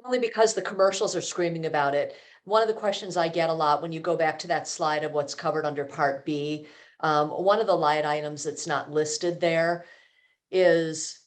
only because the commercials are screaming about it. One of the questions I get a lot when you go back to that slide of what's covered under Part B, one of the line items that's not listed there is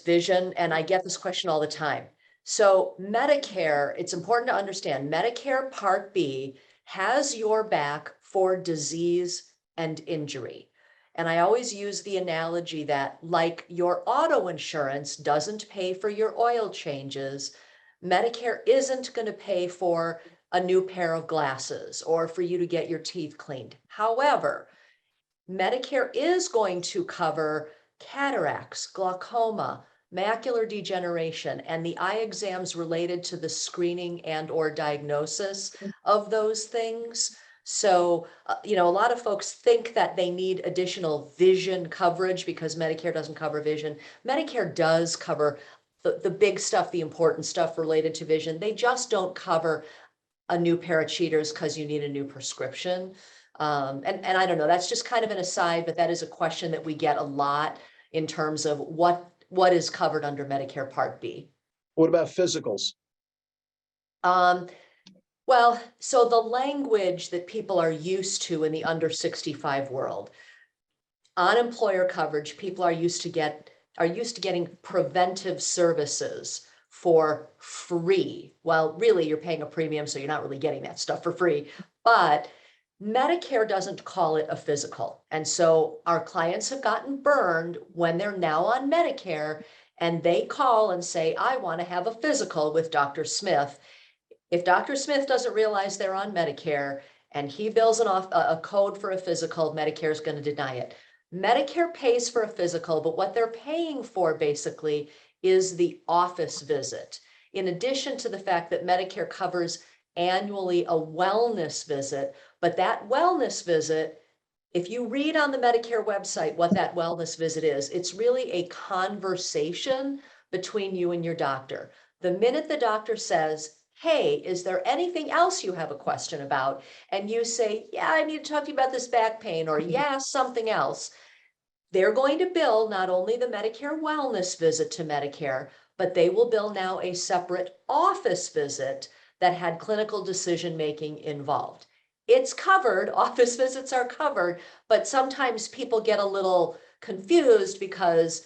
vision, and I get this question all the time. So Medicare, it's important to understand, Medicare Part B has your back for disease and injury. And I always use the analogy that, like your auto insurance doesn't pay for your oil changes, Medicare isn't going to pay for a new pair of glasses or for you to get your teeth cleaned. However, Medicare is going to cover cataracts, glaucoma, macular degeneration, and the eye exams related to the screening and or diagnosis of those things. So, a lot of folks think that they need additional vision coverage because Medicare doesn't cover vision. Medicare does cover the big stuff, the important stuff related to vision. They just don't cover a new pair of cheaters because you need a new prescription. And I don't know, that's just kind of an aside, but that is a question that we get a lot in terms of what is covered under Medicare Part B.
What about physicals?
Well, so the language that people are used to in the under 65 world, on employer coverage, people are used to getting preventive services for free. Well, really, you're paying a premium, so you're not really getting that stuff for free. But Medicare doesn't call it a physical. And so our clients have gotten burned when they're now on Medicare and they call and say, I want to have a physical with Dr. Smith. If Dr. Smith doesn't realize they're on Medicare and he bills a code for a physical, Medicare is going to deny it. Medicare pays for a physical, but what they're paying for basically is the office visit. In addition to the fact that Medicare covers annually a wellness visit, but that wellness visit, if you read on the Medicare website what that wellness visit is, it's really a conversation between you and your doctor. The minute the doctor says, hey, is there anything else you have a question about? And you say, yeah, I need to talk to you about this back pain, or yeah, something else. They're going to bill not only the Medicare wellness visit to Medicare, but they will bill now a separate office visit that had clinical decision-making involved. It's covered, office visits are covered, but sometimes people get a little confused because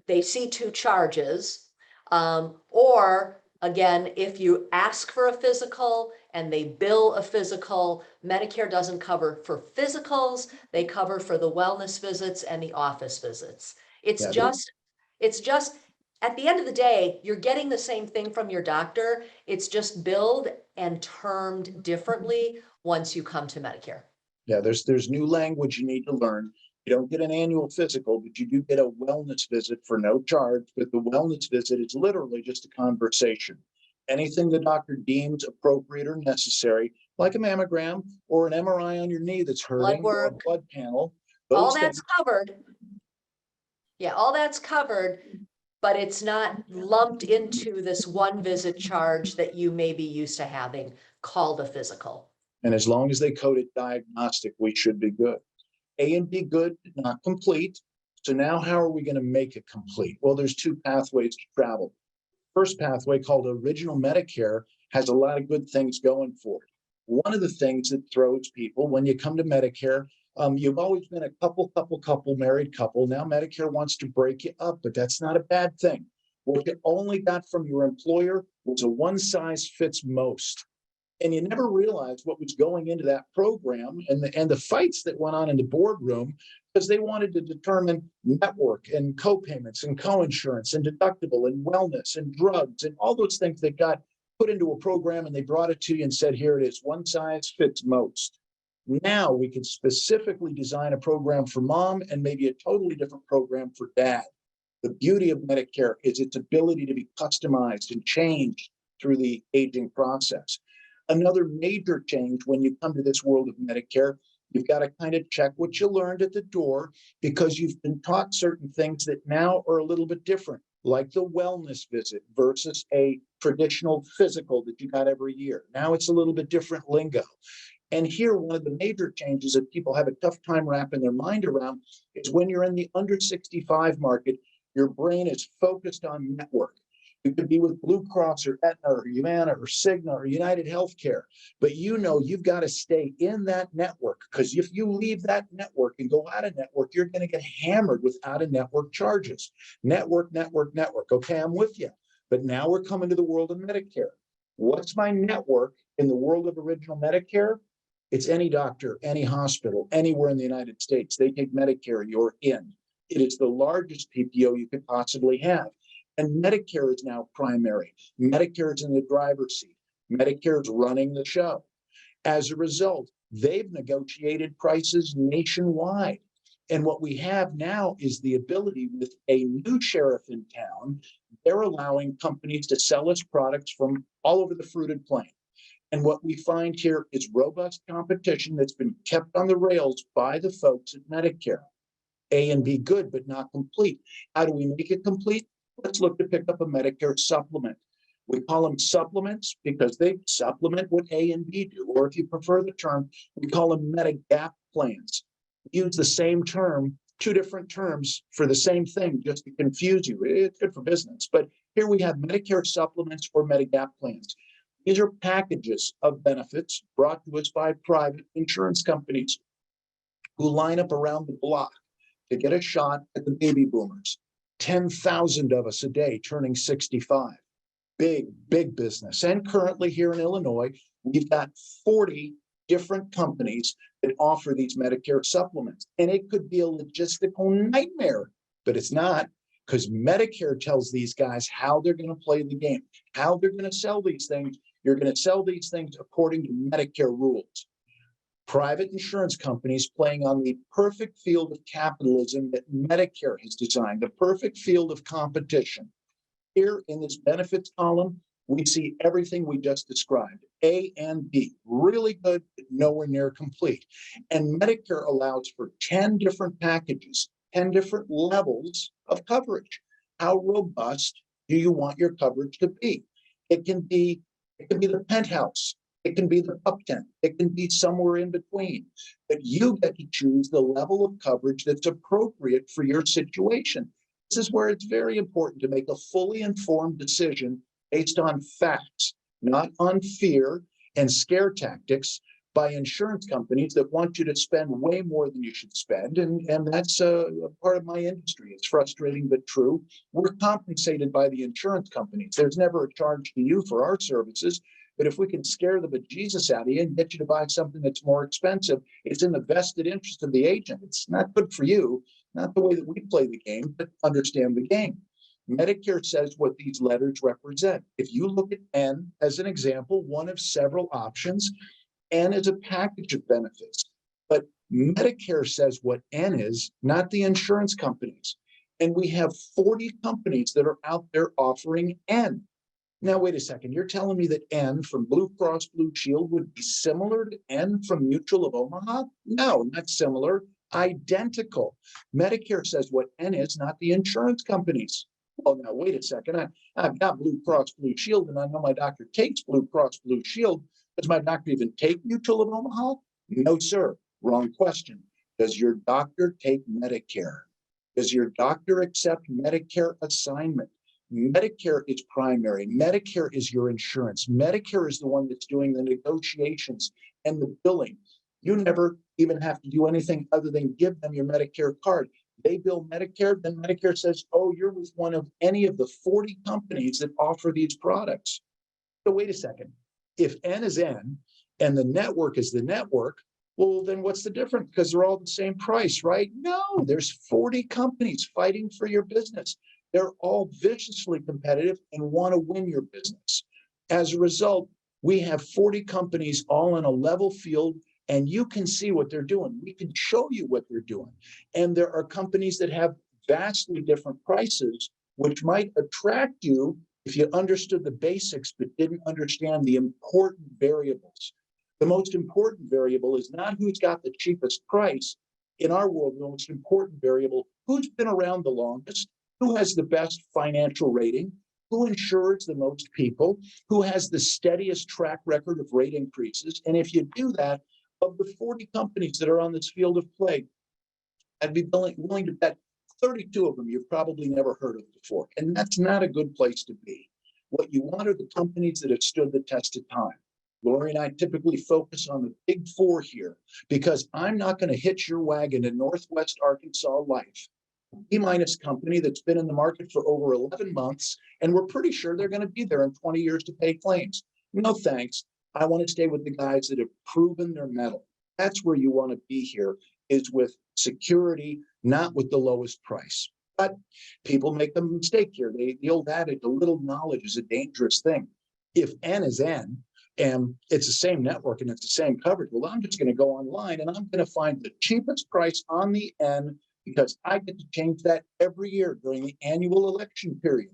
they see two charges, or again, if you ask for a physical and they bill a physical, Medicare doesn't cover for physicals, they cover for the wellness visits and the office visits. It's just, at the end of the day, you're getting the same thing from your doctor. It's just billed and termed differently once you come to Medicare.
Yeah, there's new language you need to learn. You don't get an annual physical, but you do get a wellness visit for no charge. But the wellness visit is literally just a conversation. Anything the doctor deems appropriate or necessary, like a mammogram or an MRI on your knee that's hurting, or a
work,
blood panel,
all
those
that's
things.
covered. Yeah, all that's covered, but it's not lumped into this one visit charge that you may be used to having called a physical.
And as long as they code it diagnostic, we should be good. A and B good, not complete. So now how are we going to make it complete? Well, there's two pathways to travel. First pathway, called Original Medicare, has a lot of good things going for it. One of the things that throws people when you come to Medicare, you've always been a couple, married couple. Now Medicare wants to break you up, but that's not a bad thing. What you only got from your employer was a one size fits most. And you never realized what was going into that program and the fights that went on in the boardroom, because they wanted to determine network and co-payments and co-insurance and deductible and wellness and drugs and all those things that got put into a program, and they brought it to you and said, here it is, one size fits most. Now we can specifically design a program for mom and maybe a totally different program for dad. The beauty of Medicare is its ability to be customized and changed through the aging process. Another major change when you come to this world of Medicare, you've got to kind of check what you learned at the door, because you've been taught certain things that now are a little bit different, like the wellness visit versus a traditional physical that you got every year. Now it's a little bit different lingo. And here, one of the major changes that people have a tough time wrapping their mind around is when you're in the under 65 market, your brain is focused on network. You could be with Blue Cross or Aetna or Humana or Cigna or United Healthcare, but you know you've got to stay in that network, because if you leave that network and go out of network, you're going to get hammered with out of network charges. Network. Okay, I'm with you. But now we're coming to the world of Medicare. What's my network in the world of Original Medicare? It's any doctor, any hospital, anywhere in the United States. They take Medicare, you're in. It is the largest PPO you could possibly have. And Medicare is now primary. Medicare is in the driver's seat. Medicare is running the show. As a result, they've negotiated prices nationwide. And what we have now is the ability, with a new sheriff in town, they're allowing companies to sell us products from all over the fruited plain. And what we find here is robust competition that's been kept on the rails by the folks at Medicare. A and B good, but not complete. How do we make it complete? Let's look to pick up a Medicare supplement. We call them supplements because they supplement what A and B do, or if you prefer the term, we call them Medigap plans. We use the same term, two different terms for the same thing, just to confuse you. It's good for business. But here we have Medicare supplements or Medigap plans. These are packages of benefits brought to us by private insurance companies who line up around the block to get a shot at the baby boomers. 10,000 of us a day turning 65. Big business. And currently here in Illinois, we've got 40 different companies that offer these Medicare supplements. And it could be a logistical nightmare, but it's not, because Medicare tells these guys how they're going to play the game, how they're going to sell these things. You're going to sell these things according to Medicare rules. Private insurance companies playing on the perfect field of capitalism that Medicare has designed, the perfect field of competition. Here in this benefits column, we see everything we just described, A and B, really good, but nowhere near complete. And Medicare allows for 10 different packages, 10 different levels of coverage. How robust do you want your coverage to be? It can be the penthouse. It can be the up tent. It can be somewhere in between. But you get to choose the level of coverage that's appropriate for your situation. This is where it's very important to make a fully informed decision based on facts, not on fear and scare tactics by insurance companies that want you to spend way more than you should spend. And that's a part of my industry. It's frustrating, but true. We're compensated by the insurance companies. There's never a charge to you for our services. But if we can scare the bejesus out of you and get you to buy something that's more expensive, it's in the vested interest of the agent. It's not good for you, not the way that we play the game, but understand the game. Medicare says what these letters represent. If you look at N as an example, one of several options, N is a package of benefits. But Medicare says what N is, not the insurance companies. And we have 40 companies that are out there offering N. Now, wait a second. You're telling me that N from Blue Cross Blue Shield would be similar to N from Mutual of Omaha? No, not similar, identical. Medicare says what N is, not the insurance companies. Well, now, wait a second. I've got Blue Cross Blue Shield, and I know my doctor takes Blue Cross Blue Shield. Does my doctor even take Mutual of Omaha? No, sir. Wrong question. Does your doctor take Medicare? Does your doctor accept Medicare assignment? Medicare is primary. Medicare is your insurance. Medicare is the one that's doing the negotiations and the billing. You never even have to do anything other than give them your Medicare card. They bill Medicare, then Medicare says, oh, you're with one of any of the 40 companies that offer these products. So wait a second. If N is N and the network is the network, well, then what's the difference? Because they're all the same price, right? No, there's 40 companies fighting for your business. They're all viciously competitive and want to win your business. As a result, we have 40 companies all in a level field, and you can see what they're doing. We can show you what they're doing. And there are companies that have vastly different prices, which might attract you if you understood the basics but didn't understand the important variables. The most important variable is not who's got the cheapest price. In our world, the most important variable, who's been around the longest, who has the best financial rating, who insures the most people, who has the steadiest track record of rate increases. And if you do that, of the 40 companies that are on this field of play, I'd be willing to bet 32 of them you've probably never heard of before. And that's not a good place to be. What you want are the companies that have stood the test of time. Lori and I typically focus on the big four here because I'm not going to hitch your wagon to Northwest Arkansas Life, E-minus company that's been in the market for over 11 months, and we're pretty sure they're going to be there in 20 years to pay claims. No thanks. I want to stay with the guys that have proven their mettle. That's where you want to be here, is with security, not with the lowest price. But people make a mistake here. The old adage, a little knowledge is a dangerous thing. If N is N, and it's the same network and it's the same coverage, well, I'm just going to go online and I'm going to find the cheapest price on the N because I get to change that every year during the annual election period.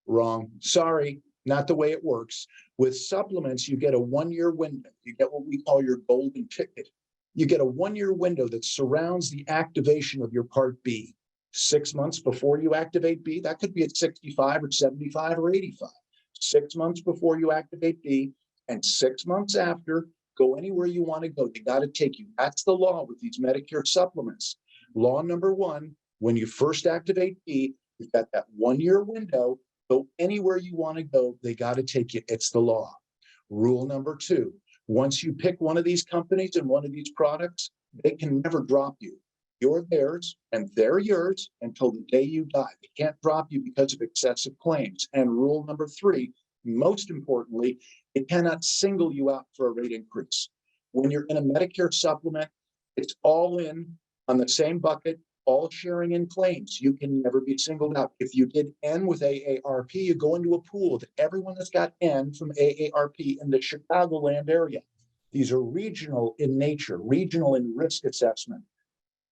Wrong. Sorry, not the way it works. With supplements, you get a 1-year window. You get what we call your golden ticket. You get a 1-year window that surrounds the activation of your Part B. 6 months before you activate B, that could be at 65 or 75 or 85. 6 months before you activate B, and 6 months after, go anywhere you want to go. They got to take you. That's the law with these Medicare supplements. Law number one, when you first activate B, you've got that 1-year window. Go anywhere you want to go. They got to take you. It's the law. Rule number two, once you pick one of these companies and one of these products, they can never drop you. You're theirs and they're yours until the day you die. They can't drop you because of excessive claims. And rule number three, most importantly, it cannot single you out for a rate increase. When you're in a Medicare supplement, it's all in on the same bucket, all sharing in claims. You can never be singled out. If you did N with AARP, you go into a pool of everyone that's got N from AARP in the Chicagoland area. These are regional in nature, regional in risk assessment.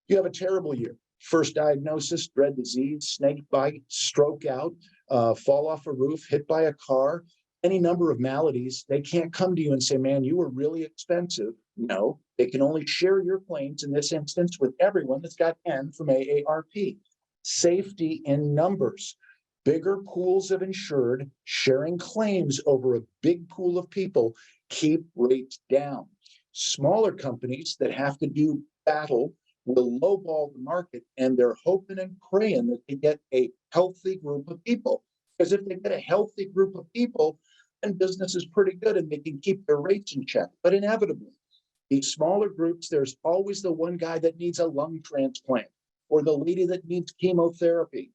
You have a terrible year. First diagnosis, dread disease, snake bite, stroke out, fall off a roof, hit by a car, any number of maladies. They can't come to you and say, man, you were really expensive. No, they can only share your claims in this instance with everyone that's got N from AARP. Safety in numbers, bigger pools of insured sharing claims over a big pool of people keep rates down. Smaller companies that have to do battle will lowball the market, and they're hoping and praying that they get a healthy group of people. Because if they get a healthy group of people, then business is pretty good and they can keep their rates in check. But inevitably, these smaller groups, there's always the one guy that needs a lung transplant or the lady that needs chemotherapy.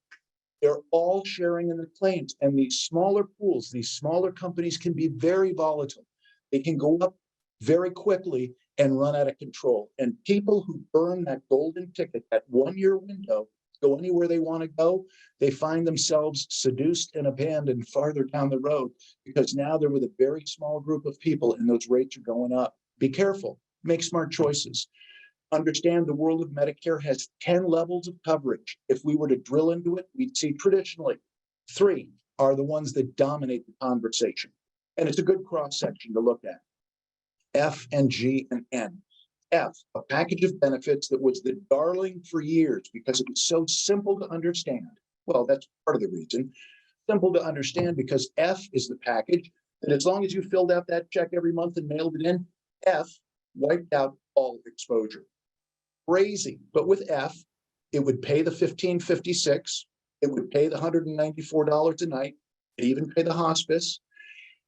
They're all sharing in the claims. And these smaller pools, these smaller companies can be very volatile. They can go up very quickly and run out of control. And people who burn that golden ticket, that 1-year window, go anywhere they want to go, they find themselves seduced and abandoned farther down the road because now they're with a very small group of people and those rates are going up. Be careful, make smart choices. Understand the world of Medicare has 10 levels of coverage. If we were to drill into it, we'd see traditionally 3 are the ones that dominate the conversation. And it's a good cross-section to look at. F and G and N. F, a package of benefits that was the darling for years because it was so simple to understand. Well, that's part of the reason. Simple to understand because F is the package that as long as you filled out that check every month and mailed it in, F wiped out all exposure. Crazy, but with F, it would pay the $1,556. It would pay the $194 a night. It even pay the hospice.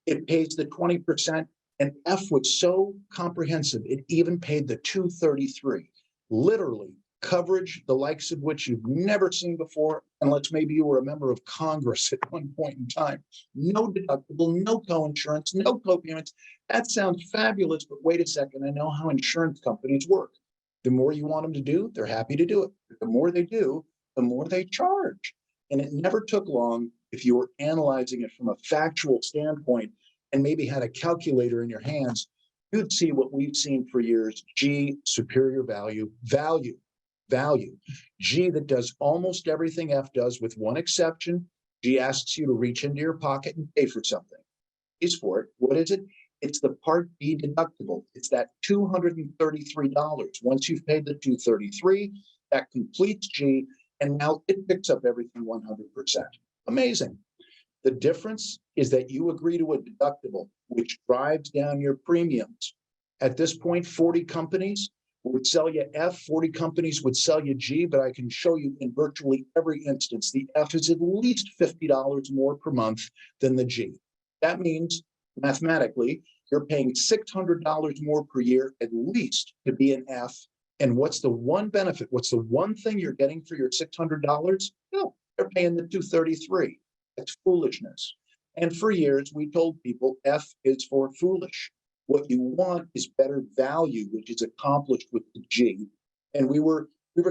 It pays the 20%. And F was so comprehensive, it even paid the $233, literally coverage the likes of which you've never seen before, unless maybe you were a member of Congress at one point in time. No deductible, no co-insurance, no co-payments. That sounds fabulous, but wait a second, I know how insurance companies work. The more you want them to do, they're happy to do it. But the more they do, the more they charge. And it never took long if you were analyzing it from a factual standpoint and maybe had a calculator in your hands, you'd see what we've seen for years. G, superior value, value. G that does almost everything F does with one exception. G asks you to reach into your pocket and pay for something. Pays for it. What is it? It's the Part B deductible. It's that $233. Once you've paid the $233, that completes G, and now it picks up everything 100%. Amazing. The difference is that you agree to a deductible, which drives down your premiums. At this point, 40 companies would sell you F, 40 companies would sell you G, but I can show you in virtually every instance, the F is at least $50 more per month than the G. That means, mathematically, you're paying $600 more per year at least to be an F. And what's the one benefit? What's the one thing you're getting for your $600? No, they're paying the $233. That's foolishness. And for years, we told people F is for foolish. What you want is better value, which is accomplished with the G. And we were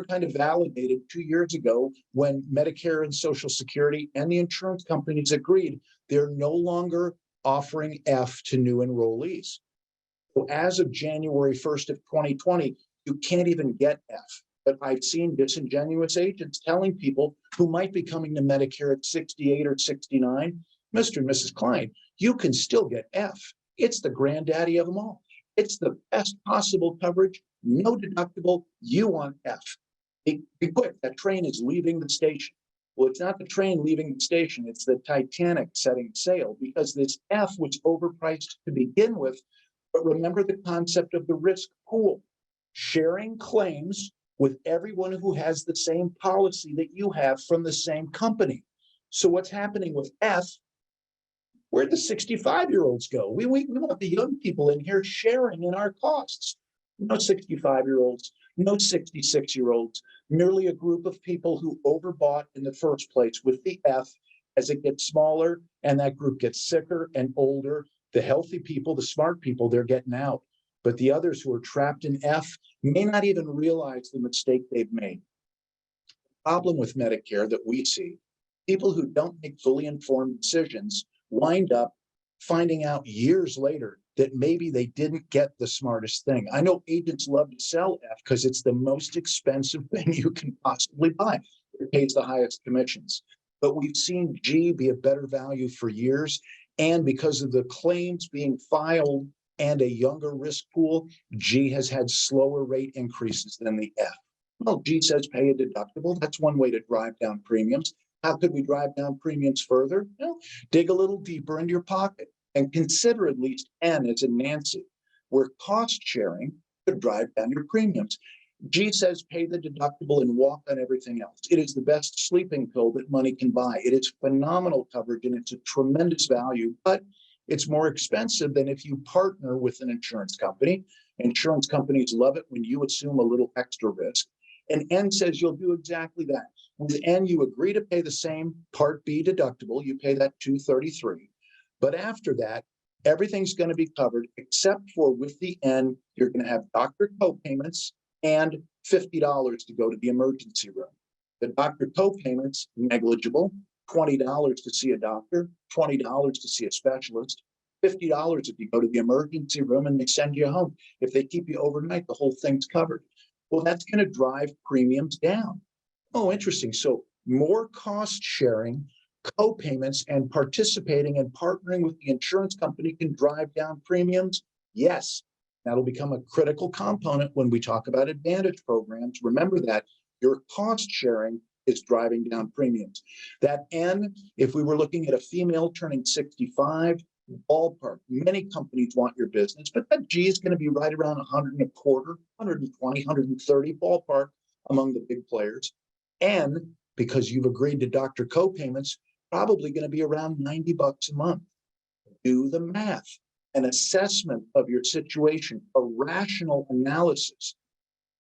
kind of validated 2 years ago when Medicare and Social Security and the insurance companies agreed they're no longer offering F to new enrollees. So as of January 1st of 2020, you can't even get F. But I've seen disingenuous agents telling people who might be coming to Medicare at 68 or 69, Mr. and Mrs. Klein, you can still get F. It's the granddaddy of them all. It's the best possible coverage, no deductible. You want F. Be quick, that train is leaving the station. Well, it's not the train leaving the station, it's the Titanic setting sail, because this F was overpriced to begin with. But remember the concept of the risk pool, sharing claims with everyone who has the same policy that you have from the same company. So what's happening with F? Where'd the 65-year-olds go? We want the young people in here sharing in our costs. No 65-year-olds, no 66-year-olds, merely a group of people who overbought in the first place with the F. As it gets smaller and that group gets sicker and older, the healthy people, the smart people, they're getting out. But the others who are trapped in F may not even realize the mistake they've made. The problem with Medicare that we see, people who don't make fully informed decisions wind up finding out years later that maybe they didn't get the smartest thing. I know agents love to sell F because it's the most expensive thing you can possibly buy. It pays the highest commissions. But we've seen G be a better value for years. And because of the claims being filed and a younger risk pool, G has had slower rate increases than the F. Well, G says pay a deductible. That's one way to drive down premiums. How could we drive down premiums further? Well, dig a little deeper into your pocket and consider at least N as in Nancy, where cost sharing could drive down your premiums. G says pay the deductible and walk on everything else. It is the best sleeping pill that money can buy. It is phenomenal coverage and it's a tremendous value, but it's more expensive than if you partner with an insurance company. Insurance companies love it when you assume a little extra risk. And N says you'll do exactly that. With N, you agree to pay the same Part B deductible. You pay that $233. But after that, everything's going to be covered except for with the N, you're going to have doctor co-payments and $50 to go to the emergency room. The doctor co-payments, negligible, $20 to see a doctor, $20 to see a specialist, $50 if you go to the emergency room and they send you home. If they keep you overnight, the whole thing's covered. Well, that's going to drive premiums down. Oh, interesting. So more cost sharing, co-payments, and participating and partnering with the insurance company can drive down premiums? Yes. That'll become a critical component when we talk about Advantage programs. Remember that your cost sharing is driving down premiums. That N, if we were looking at a female turning 65, ballpark, many companies want your business, but that G is going to be right around 100 and a quarter, 120, 130 ballpark among the big players. N, because you've agreed to doctor co-payments, probably going to be around $90 a month. Do the math. An assessment of your situation, a rational analysis.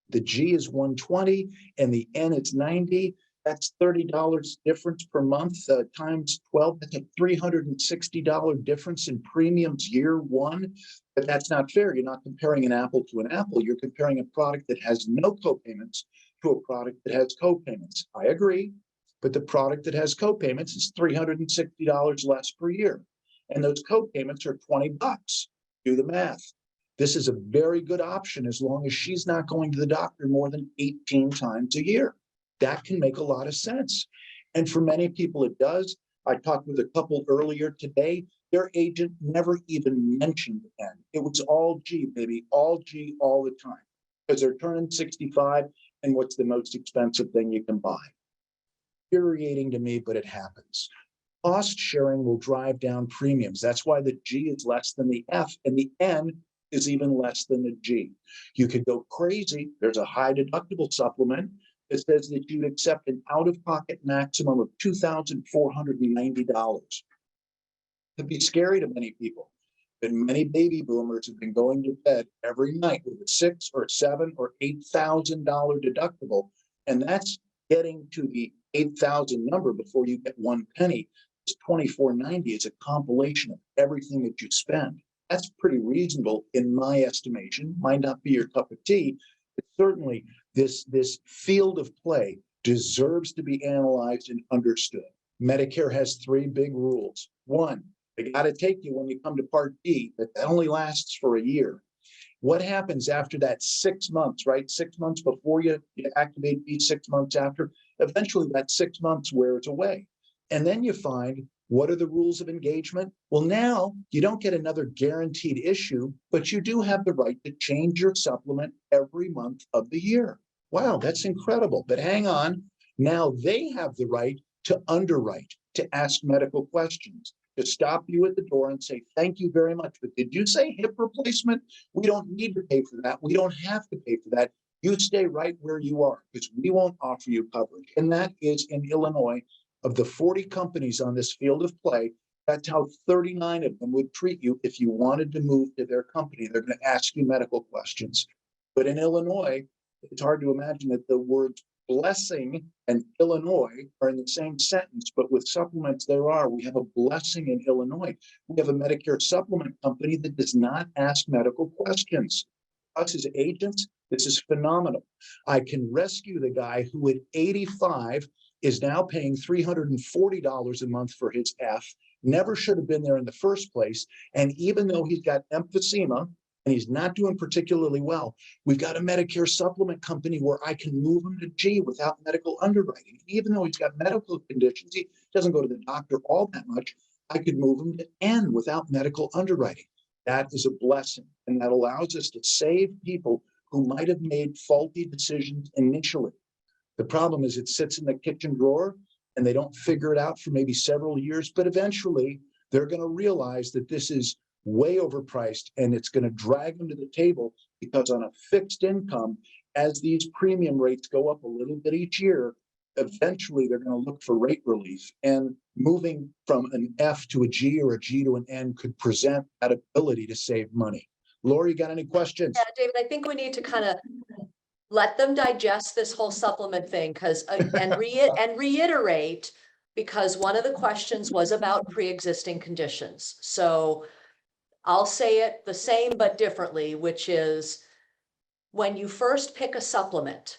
The G is 120 and the N is 90. That's $30 difference per month times 12. That's a $360 difference in premiums year one. But that's not fair. You're not comparing an apple to an apple. You're comparing a product that has no co-payments to a product that has co-payments. I agree. But the product that has co-payments is $360 less per year. And those co-payments are $20. Do the math. This is a very good option as long as she's not going to the doctor more than 18 times a year. That can make a lot of sense. And for many people, it does. I talked with a couple earlier today. Their agent never even mentioned N. It was all G, baby, all G all the time. Because they're turning 65, and what's the most expensive thing you can buy? Infuriating to me, but it happens. Cost sharing will drive down premiums. That's why the G is less than the F, and the N is even less than the G. You could go crazy. There's a high deductible supplement that says that you'd accept an out-of-pocket maximum of $2,490. It'd be scary to many people. But many baby boomers have been going to bed every night with a $6,000 or $7,000 or $8,000 deductible, and that's getting to the 8,000 number before you get one penny. It's $2,490. It's a compilation of everything that you spend. That's pretty reasonable in my estimation. Might not be your cup of tea, but certainly this field of play deserves to be analyzed and understood. Medicare has three big rules. One, they got to take you when you come to Part D, but that only lasts for a year. What happens after that 6 months, right? 6 months before you activate B, 6 months after, eventually that 6 months wears away. And then you find What are the rules of engagement? Well, now you don't get another guaranteed issue, but you do have the right to change your supplement every month of the year. Wow, that's incredible. But hang on, now they have the right to underwrite, to ask medical questions, to stop you at the door and say, thank you very much. But did you say hip replacement? We don't need to pay for that. We don't have to pay for that. You stay right where you are because we won't offer you coverage. And that is in Illinois. Of the 40 companies on this field of play, that's how 39 of them would treat you if you wanted to move to their company. They're going to ask you medical questions. But in Illinois, it's hard to imagine that the words blessing and Illinois are in the same sentence, but with supplements there are. We have a blessing in Illinois. We have a Medicare supplement company that does not ask medical questions. Us as agents, this is phenomenal. I can rescue the guy who at 85 is now paying $340 a month for his F, never should have been there in the first place. And even though he's got emphysema and he's not doing particularly well, we've got a Medicare supplement company where I can move him to G without medical underwriting. Even though he's got medical conditions, he doesn't go to the doctor all that much, I could move him to N without medical underwriting. That is a blessing. And that allows us to save people who might have made faulty decisions initially. The problem is it sits in the kitchen drawer and they don't figure it out for maybe several years, but eventually they're going to realize that this is way overpriced and it's going to drag them to the table because on a fixed income, as these premium rates go up a little bit each year, eventually they're going to look for rate relief. And moving from an F to a G or a G to an N could present that ability to save money. Lori, you got any questions?
Yeah, David, I think we need to kind of let them digest this whole supplement thing because and reiterate, because one of the questions was about pre-existing conditions. So I'll say it the same but differently, which is when you first pick a supplement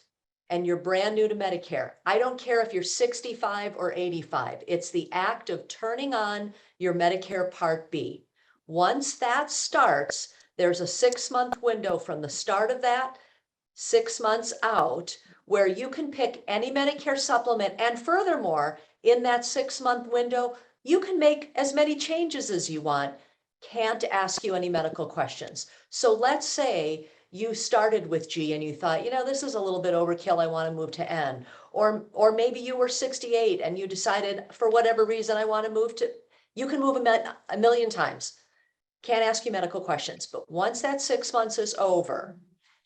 and you're brand new to Medicare, I don't care if you're 65 or 85, it's the act of turning on your Medicare Part B. Once that starts, there's a 6-month window from the start of that 6 months out where you can pick any Medicare supplement. And furthermore, in that 6-month window, you can make as many changes as you want. Can't ask you any medical questions. So let's say you started with G and you thought, this is a little bit overkill, I want to move to N. Or maybe you were 68 and you decided for whatever reason I want to move to, you can move a million times. Can't ask you medical questions. But once that 6 months is over,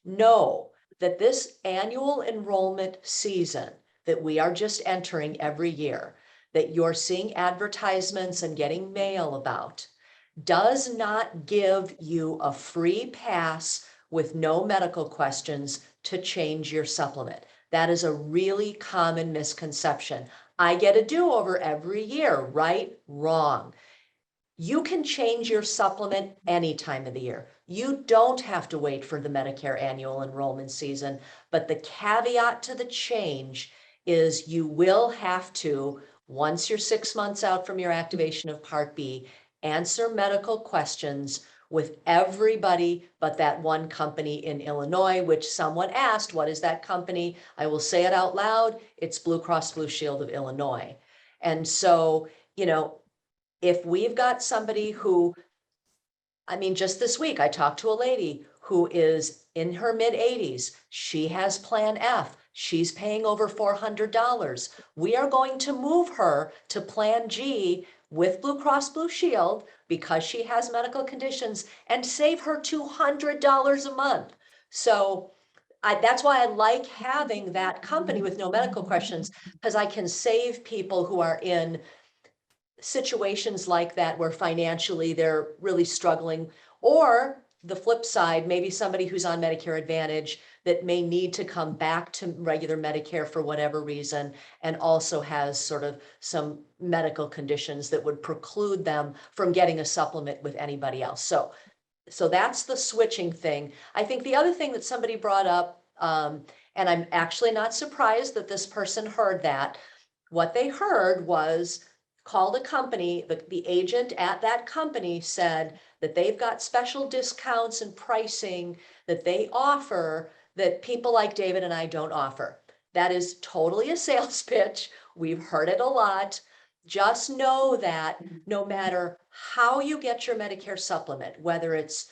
know that this annual enrollment season that we are just entering every year, that you're seeing advertisements and getting mail about, does not give you a free pass with no medical questions to change your supplement. That is a really common misconception. I get a do-over every year, right? Wrong. You can change your supplement any time of the year. You don't have to wait for the Medicare annual enrollment season, but the caveat to the change is you will have to, once you're 6 months out from your activation of Part B, answer medical questions with everybody but that one company in Illinois, which someone asked, what is that company? I will say it out loud. It's Blue Cross Blue Shield of Illinois. And so, if we've got somebody who, just this week, I talked to a lady who is in her mid-80s. She has Plan F. She's paying over $400. We are going to move her to Plan G with Blue Cross Blue Shield because she has medical conditions and save her $200 a month. So that's why I like having that company with no medical questions, because I can save people who are in situations like that where financially they're really struggling, or the flip side, maybe somebody who's on Medicare Advantage that may need to come back to regular Medicare for whatever reason, and also has sort of some medical conditions that would preclude them from getting a supplement with anybody else. So that's the switching thing. I think the other thing that somebody brought up, and I'm actually not surprised that this person heard that, what they heard was called a company, the agent at that company said that they've got special discounts and pricing that they offer that people like David and I don't offer. That is totally a sales pitch. We've heard it a lot. just know that no matter how you get your Medicare supplement, whether it's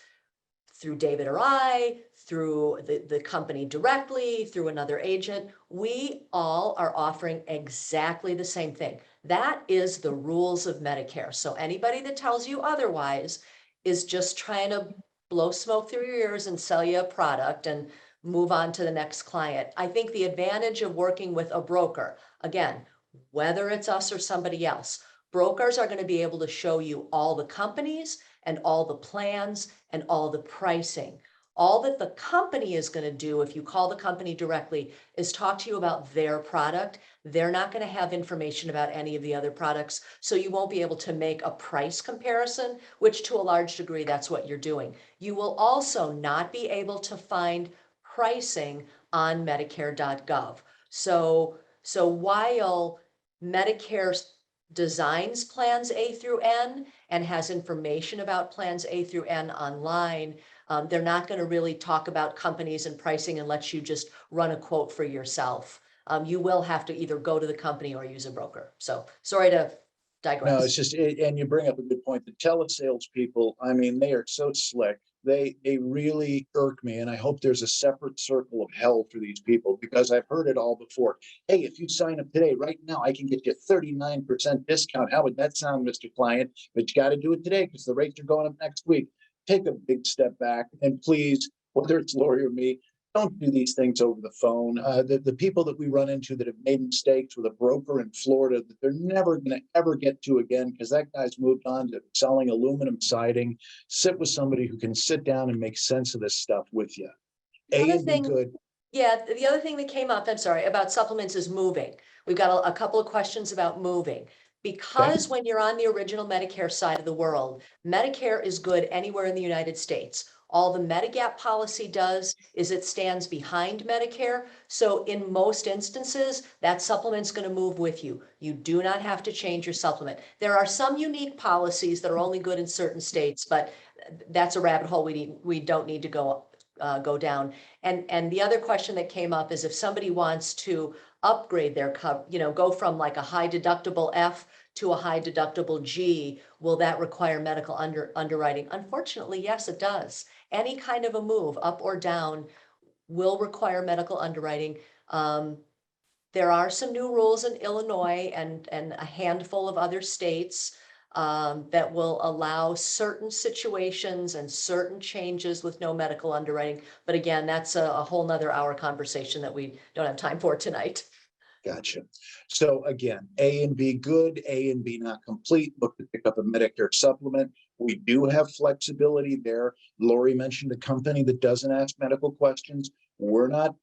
through David or I, through the company directly, through another agent, we all are offering exactly the same thing. That is the rules of Medicare. So anybody that tells you otherwise is just trying to blow smoke through your ears and sell you a product and move on to the next client. I think the advantage of working with a broker, again, whether it's us or somebody else, brokers are going to be able to show you all the companies and all the plans and all the pricing. All that the company is going to do, if you call the company directly, is talk to you about their product. They're not going to have information about any of the other products, so you won't be able to make a price comparison, which to a large degree, that's what you're doing. You will also not be able to find pricing on Medicare.gov. So while Medicare designs plans A through N and has information about plans A through N online, they're not going to really talk about companies and pricing and let you just run a quote for yourself. You will have to either go to the company or use a broker. So sorry to digress.
No, it's just, and you bring up a good point. The telesales people, I mean, they are so slick. They really irk me, and I hope there's a separate circle of hell for these people, because I've heard it all before. Hey, if you sign up today, right now, I can get you 39% discount. How would that sound, Mr. Client? But you got to do it today because the rates are going up next week. Take a big step back, and please, whether it's Lori or me, don't do these things over the phone. The people that we run into that have made mistakes with a broker in Florida that they're never going to ever get to again, because that guy's moved on to selling aluminum siding. Sit with somebody who can sit down and make sense of this stuff with you.
The
A
other
and B
thing-
good.
Yeah, the other thing that came up, I'm sorry, about supplements is moving. We've got a couple of questions about moving. Because when you're on the original Medicare side of the world, Medicare is good anywhere in the United States. All the Medigap policy does is it stands behind Medicare. So in most instances, that supplement's going to move with you. You do not have to change your supplement. There are some unique policies that are only good in certain states, but that's a rabbit hole we don't need to go down. And the other question that came up is if somebody wants to upgrade their go from like a high deductible F to a high deductible G, will that require medical underwriting? Unfortunately, yes, it does. Any kind of a move up or down will require medical underwriting. There are some new rules in Illinois and a handful of other states that will allow certain situations and certain changes with no medical underwriting. But again, that's a whole nother hour conversation that we don't have time for tonight.
Gotcha. So again, A and B good, A and B not complete. Look to pick up a Medicare supplement. We do have flexibility there. Lori mentioned a company that doesn't ask medical questions. We're not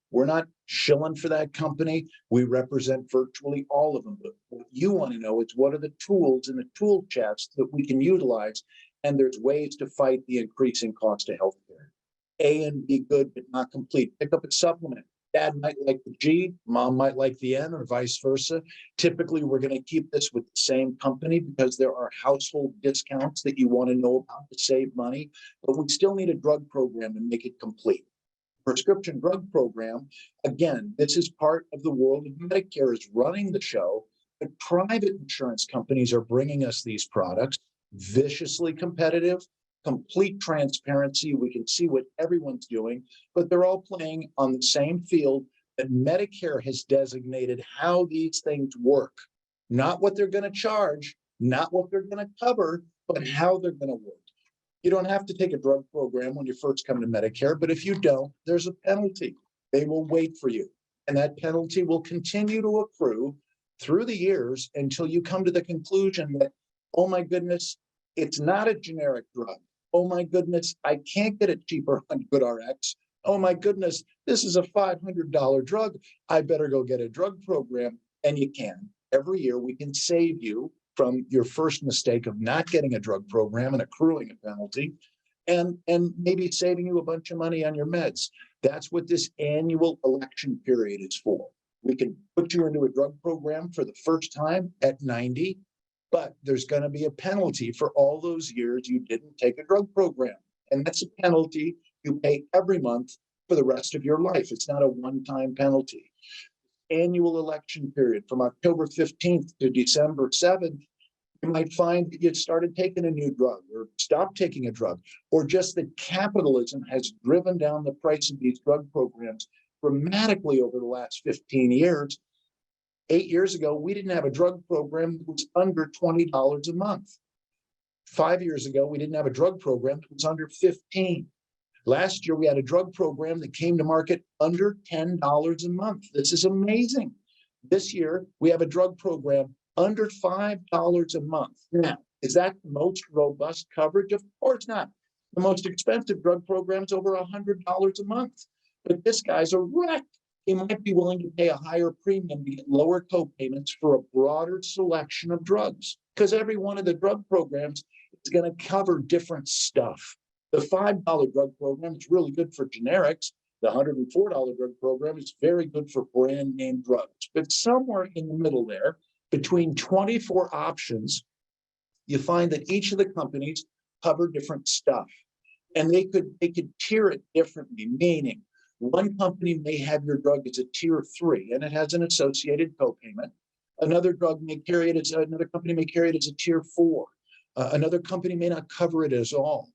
shilling for that company. We represent virtually all of them. But what you want to know is what are the tools in the tool chest that we can utilize, and there's ways to fight the increasing cost of healthcare. A and B good, but not complete. Pick up a supplement. Dad might like the G, mom might like the N, or vice versa. Typically, we're going to keep this with the same company because there are household discounts that you want to know about to save money, but we still need a drug program to make it complete. Prescription drug program, again, this is part of the world of Medicare is running the show, but private insurance companies are bringing us these products, viciously competitive, complete transparency. We can see what everyone's doing, but they're all playing on the same field that Medicare has designated how these things work, not what they're going to charge, not what they're going to cover, but how they're going to work. You don't have to take a drug program when you first come to Medicare, but if you don't, there's a penalty. They will wait for you. And that penalty will continue to accrue through the years until you come to the conclusion that, oh my goodness, it's not a generic drug. Oh my goodness, I can't get it cheaper on GoodRx. Oh my goodness, this is a $500 drug. I better go get a drug program. And you can. Every year we can save you from your first mistake of not getting a drug program and accruing a penalty, and maybe saving you a bunch of money on your meds. That's what this annual election period is for. We can put you into a drug program for the first time at 90, but there's going to be a penalty for all those years you didn't take a drug program. And that's a penalty you pay every month for the rest of your life. It's not a one-time penalty. annual election period from October 15th to December 7th, you might find that you started taking a new drug or stopped taking a drug, or just that capitalism has driven down the price of these drug programs dramatically over the last 15 years. 8 years ago, we didn't have a drug program that was under $20 a month. 5 years ago, we didn't have a drug program that was under 15. Last year, we had a drug program that came to market under $10 a month. This is amazing. This year, we have a drug program under $5 a month. Now, is that the most robust coverage? Of course not. The most expensive drug program is over $100 a month. But this guy's a wreck. He might be willing to pay a higher premium to get lower co-payments for a broader selection of drugs, because every one of the drug programs is going to cover different stuff. The $5 drug program is really good for generics. The $104 drug program is very good for brand name drugs. But somewhere in the middle there, between 24 options, you find that each of the companies cover different stuff. And they could tier it differently, meaning one company may have your drug as a tier 3 and it has an associated copayment. Another company may carry it as a tier 4. Another company may not cover it at all.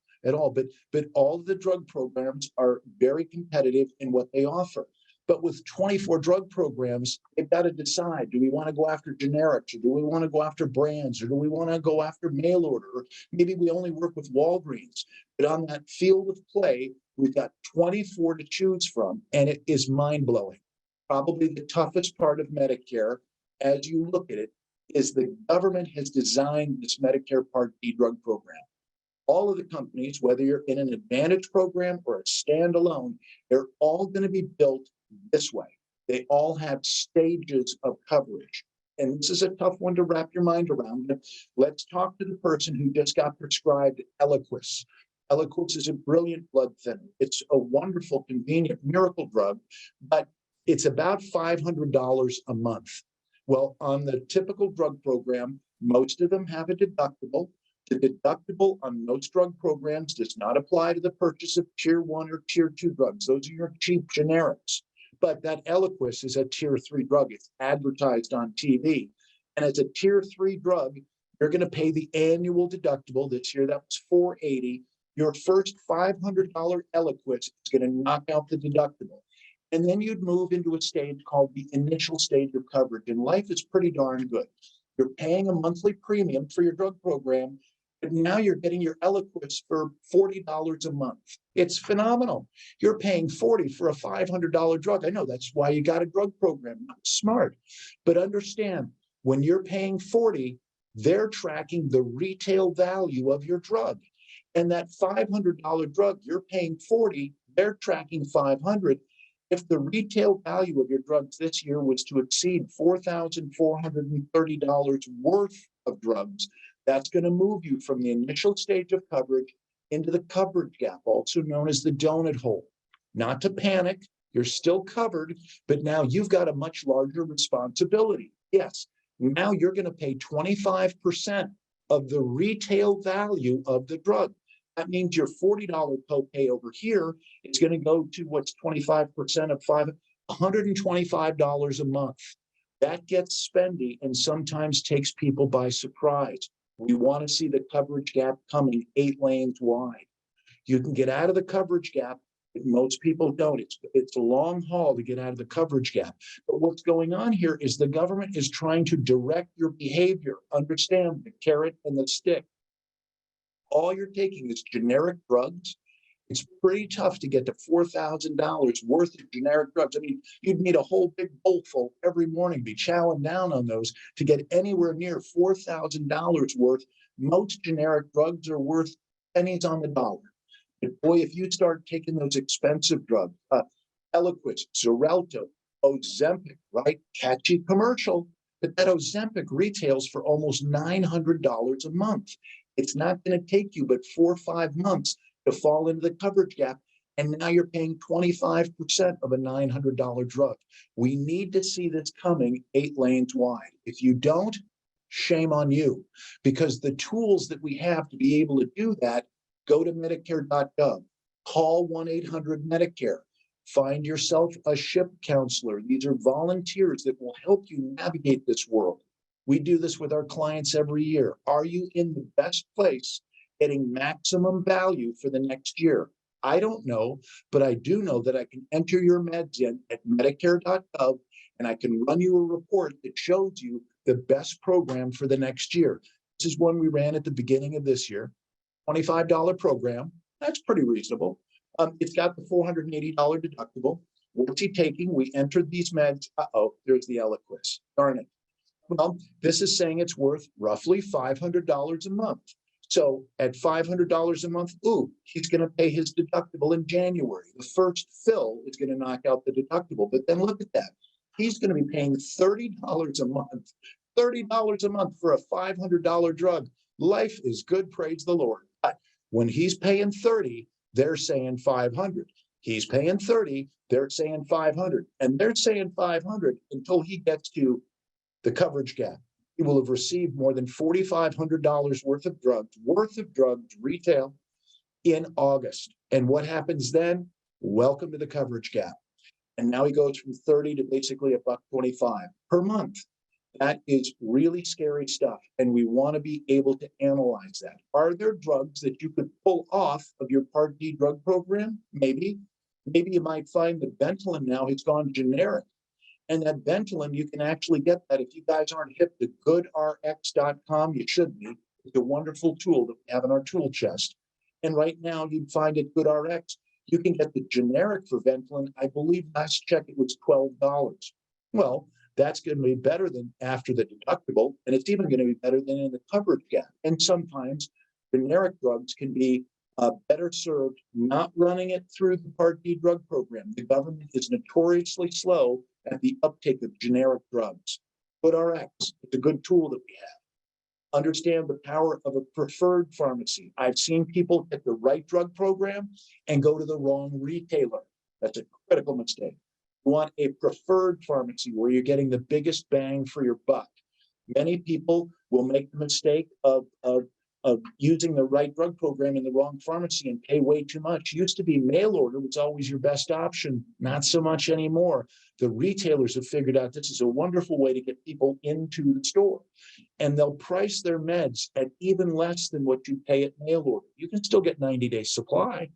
But all of the drug programs are very competitive in what they offer. But with 24 drug programs, they've got to decide, do we want to go after generics, or do we want to go after brands, or do we want to go after mail order, or maybe we only work with Walgreens. But on that field of play, we've got 24 to choose from, and it is mind-blowing. Probably the toughest part of Medicare, as you look at it, is the government has designed this Medicare Part D drug program. All of the companies, whether you're in an Advantage program or a standalone, they're all going to be built this way. They all have stages of coverage. And this is a tough one to wrap your mind around. But let's talk to the person who just got prescribed Eliquis. Eliquis is a brilliant blood thinner. It's a wonderful, convenient miracle drug, but it's about $500 a month. Well, on the typical drug program, most of them have a deductible. The deductible on most drug programs does not apply to the purchase of tier 1 or tier 2 drugs. Those are your cheap generics. But that Eliquis is a tier 3 drug. It's advertised on TV. And as a tier 3 drug, you're going to pay the annual deductible. This year, that was $480. Your first $500 Eliquis is going to knock out the deductible. And then you'd move into a stage called the initial stage of coverage. And life is pretty darn good. You're paying a monthly premium for your drug program, but now you're getting your Eliquis for $40 a month. It's phenomenal. You're paying $40 for a $500 drug. I know that's why you got a drug program. Smart. But understand, when you're paying $40, they're tracking the retail value of your drug. And that $500 drug, you're paying $40, they're tracking $500. If the retail value of your drugs this year was to exceed $4,430 worth of drugs, that's going to move you from the initial stage of coverage into the coverage gap, also known as the donut hole. Not to panic, you're still covered, but now you've got a much larger responsibility. Yes, now you're going to pay 25% of the retail value of the drug. That means your $40 copay over here is going to go to what's 25% of $125 a month. That gets spendy and sometimes takes people by surprise. We want to see the coverage gap coming 8 lanes wide. You can get out of the coverage gap, but most people don't. It's a long haul to get out of the coverage gap. But what's going on here is the government is trying to direct your behavior. Understand the carrot and the stick. All you're taking is generic drugs. It's pretty tough to get to $4,000 worth of generic drugs. I mean, you'd need a whole big bowl full every morning, be chowing down on those to get anywhere near $4,000 worth. Most generic drugs are worth pennies on the dollar. But boy, if you start taking those expensive drugs, Eliquis, Xarelto, Ozempic, right? Catchy commercial, but that Ozempic retails for almost $900 a month. It's not going to take you but 4 or 5 months to fall into the coverage gap. And now you're paying 25% of a $900 drug. We need to see this coming 8 lanes wide. If you don't, shame on you, because the tools that we have to be able to do that, go to Medicare.gov, call 1-800-Medicare, Find yourself a ship counselor. These are volunteers that will help you navigate this world. We do this with our clients every year. Are you in the best place, getting maximum value for the next year? I don't know, but I do know that I can enter your meds in at Medicare.gov, and I can run you a report that shows you the best program for the next year. This is one we ran at the beginning of this year, $25 program. That's pretty reasonable. It's got the $480 deductible. What's he taking? We entered these meds. Uh-oh, there's the Eliquis. Darn it. Well, this is saying it's worth roughly $500 a month. So at $500 a month, ooh, he's going to pay his deductible in January. The first fill is going to knock out the deductible. But then look at that. He's going to be paying $30 a month, $30 a month for a $500 drug. Life is good, praise the Lord. But when he's paying 30, they're saying 500. He's paying 30, they're saying 500. And they're saying 500 until he gets to the coverage gap. He will have received more than $4,500 worth of drugs, retail, in August. And what happens then? Welcome to the coverage gap. And now he goes from 30 to basically $125 per month. That is really scary stuff. And we want to be able to analyze that. Are there drugs that you could pull off of your Part D drug program? Maybe. Maybe you might find that Ventolin now has gone generic. And that Ventolin, you can actually get that. If you guys aren't hip to goodrx.com, you should be. It's a wonderful tool that we have in our tool chest. And right now, you'd find at GoodRx, you can get the generic for Ventolin. I believe last check it was $12. Well, that's going to be better than after the deductible, and it's even going to be better than in the coverage gap. And sometimes generic drugs can be better served not running it through the Part D drug program. The government is notoriously slow at the uptake of generic drugs. GoodRx, it's a good tool that we have. Understand the power of a preferred pharmacy. I've seen people get the right drug program and go to the wrong retailer. That's a critical mistake. You want a preferred pharmacy where you're getting the biggest bang for your buck. Many people will make the mistake of using the right drug program in the wrong pharmacy and pay way too much. Used to be mail order was always your best option, not so much anymore. The retailers have figured out this is a wonderful way to get people into the store, and they'll price their meds at even less than what you pay at mail order. You can still get 90-day supply,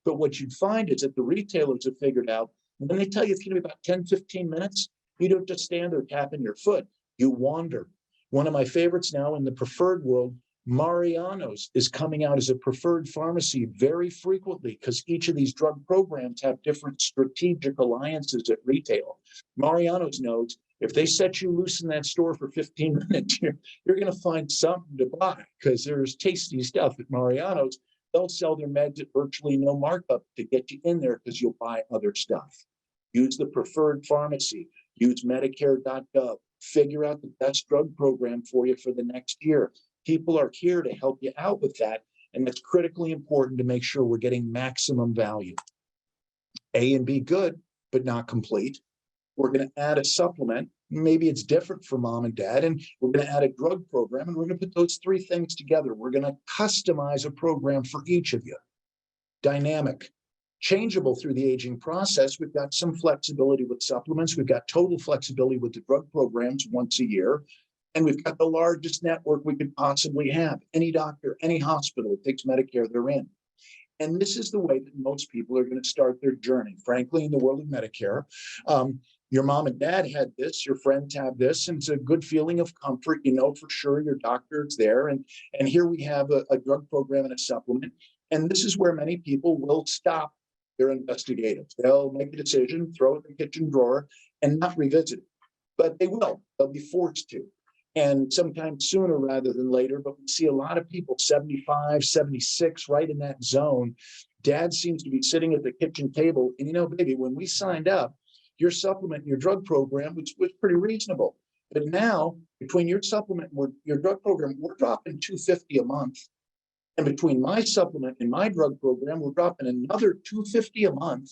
but what you'd find is that the retailers have figured out when they tell you it's going to be about 10, 15 minutes, you don't just stand there tapping your foot, you wander. One of my favorites now in the preferred world, Mariano's is coming out as a preferred pharmacy very frequently because each of these drug programs have different strategic alliances at retail. Mariano's knows if they set you loose in that store for 15 minutes, you're going to find something to buy because there's tasty stuff at Mariano's. They'll sell their meds at virtually no markup to get you in there because you'll buy other stuff. Use the preferred pharmacy. Use Medicare.gov. Figure out the best drug program for you for the next year. People are here to help you out with that, and it's critically important to make sure we're getting maximum value. A and B good, but not complete. We're going to add a supplement. Maybe it's different for mom and dad, and we're going to add a drug program, and we're going to put those three things together. We're going to customize a program for each of you. Dynamic, changeable through the aging process. We've got some flexibility with supplements. We've got total flexibility with the drug programs once a year. And we've got the largest network we could possibly have. Any doctor, any hospital that takes Medicare, they're in. And this is the way that most people are going to start their journey. Frankly, in the world of Medicare, your mom and dad had this, your friends have this, and it's a good feeling of comfort. You know for sure your doctor is there. And here we have a drug program and a supplement. And this is where many people will stop their investigatives. They'll make a decision, throw it in the kitchen drawer, and not revisit it. But they will. They'll be forced to. And sometimes sooner rather than later, but we see a lot of people 75, 76, right in that zone. Dad seems to be sitting at the kitchen table. And baby, when we signed up, your supplement and your drug program was pretty reasonable. But now, between your supplement and your drug program, we're dropping $250 a month. And between my supplement and my drug program, we're dropping another $250 a month.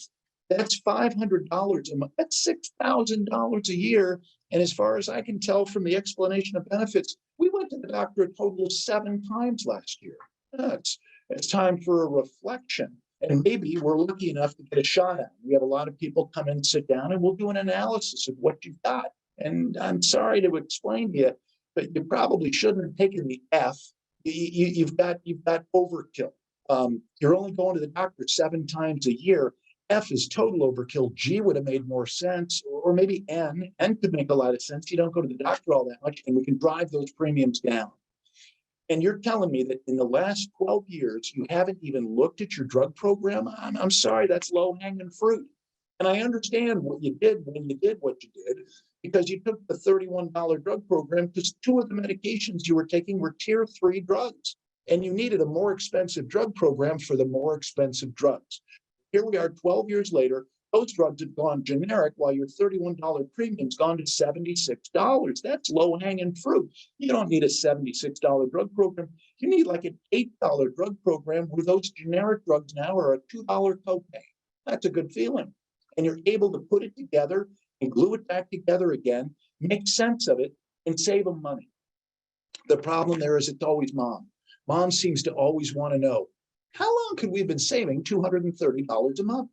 That's $500 a month. That's $6,000 a year. And as far as I can tell from the explanation of benefits, we went to the doctor a total of 7 times last year. It's time for a reflection. And maybe we're lucky enough to get a shot at it. We have a lot of people come and sit down and we'll do an analysis of what you've got. And I'm sorry to explain to you, but you probably shouldn't have taken the F. You've got overkill. You're only going to the doctor 7 times a year. F is total overkill. G would have made more sense, or maybe N. N could make a lot of sense. You don't go to the doctor all that much, and we can drive those premiums down. And you're telling me that in the last 12 years, you haven't even looked at your drug program? I'm sorry, that's low-hanging fruit. And I understand what you did when you did what you did, because you took the $31 drug program because 2 of the medications you were taking were tier 3 drugs, and you needed a more expensive drug program for the more expensive drugs. Here we are 12 years later, those drugs have gone generic while your $31 premium's gone to $76. That's low-hanging fruit. You don't need a $76 drug program. You need like an $8 drug program where those generic drugs now are a $2 copay. That's a good feeling. And you're able to put it together and glue it back together again, make sense of it, and save them money. The problem there is it's always mom. Mom seems to always want to know, how long could we have been saving $230 a month?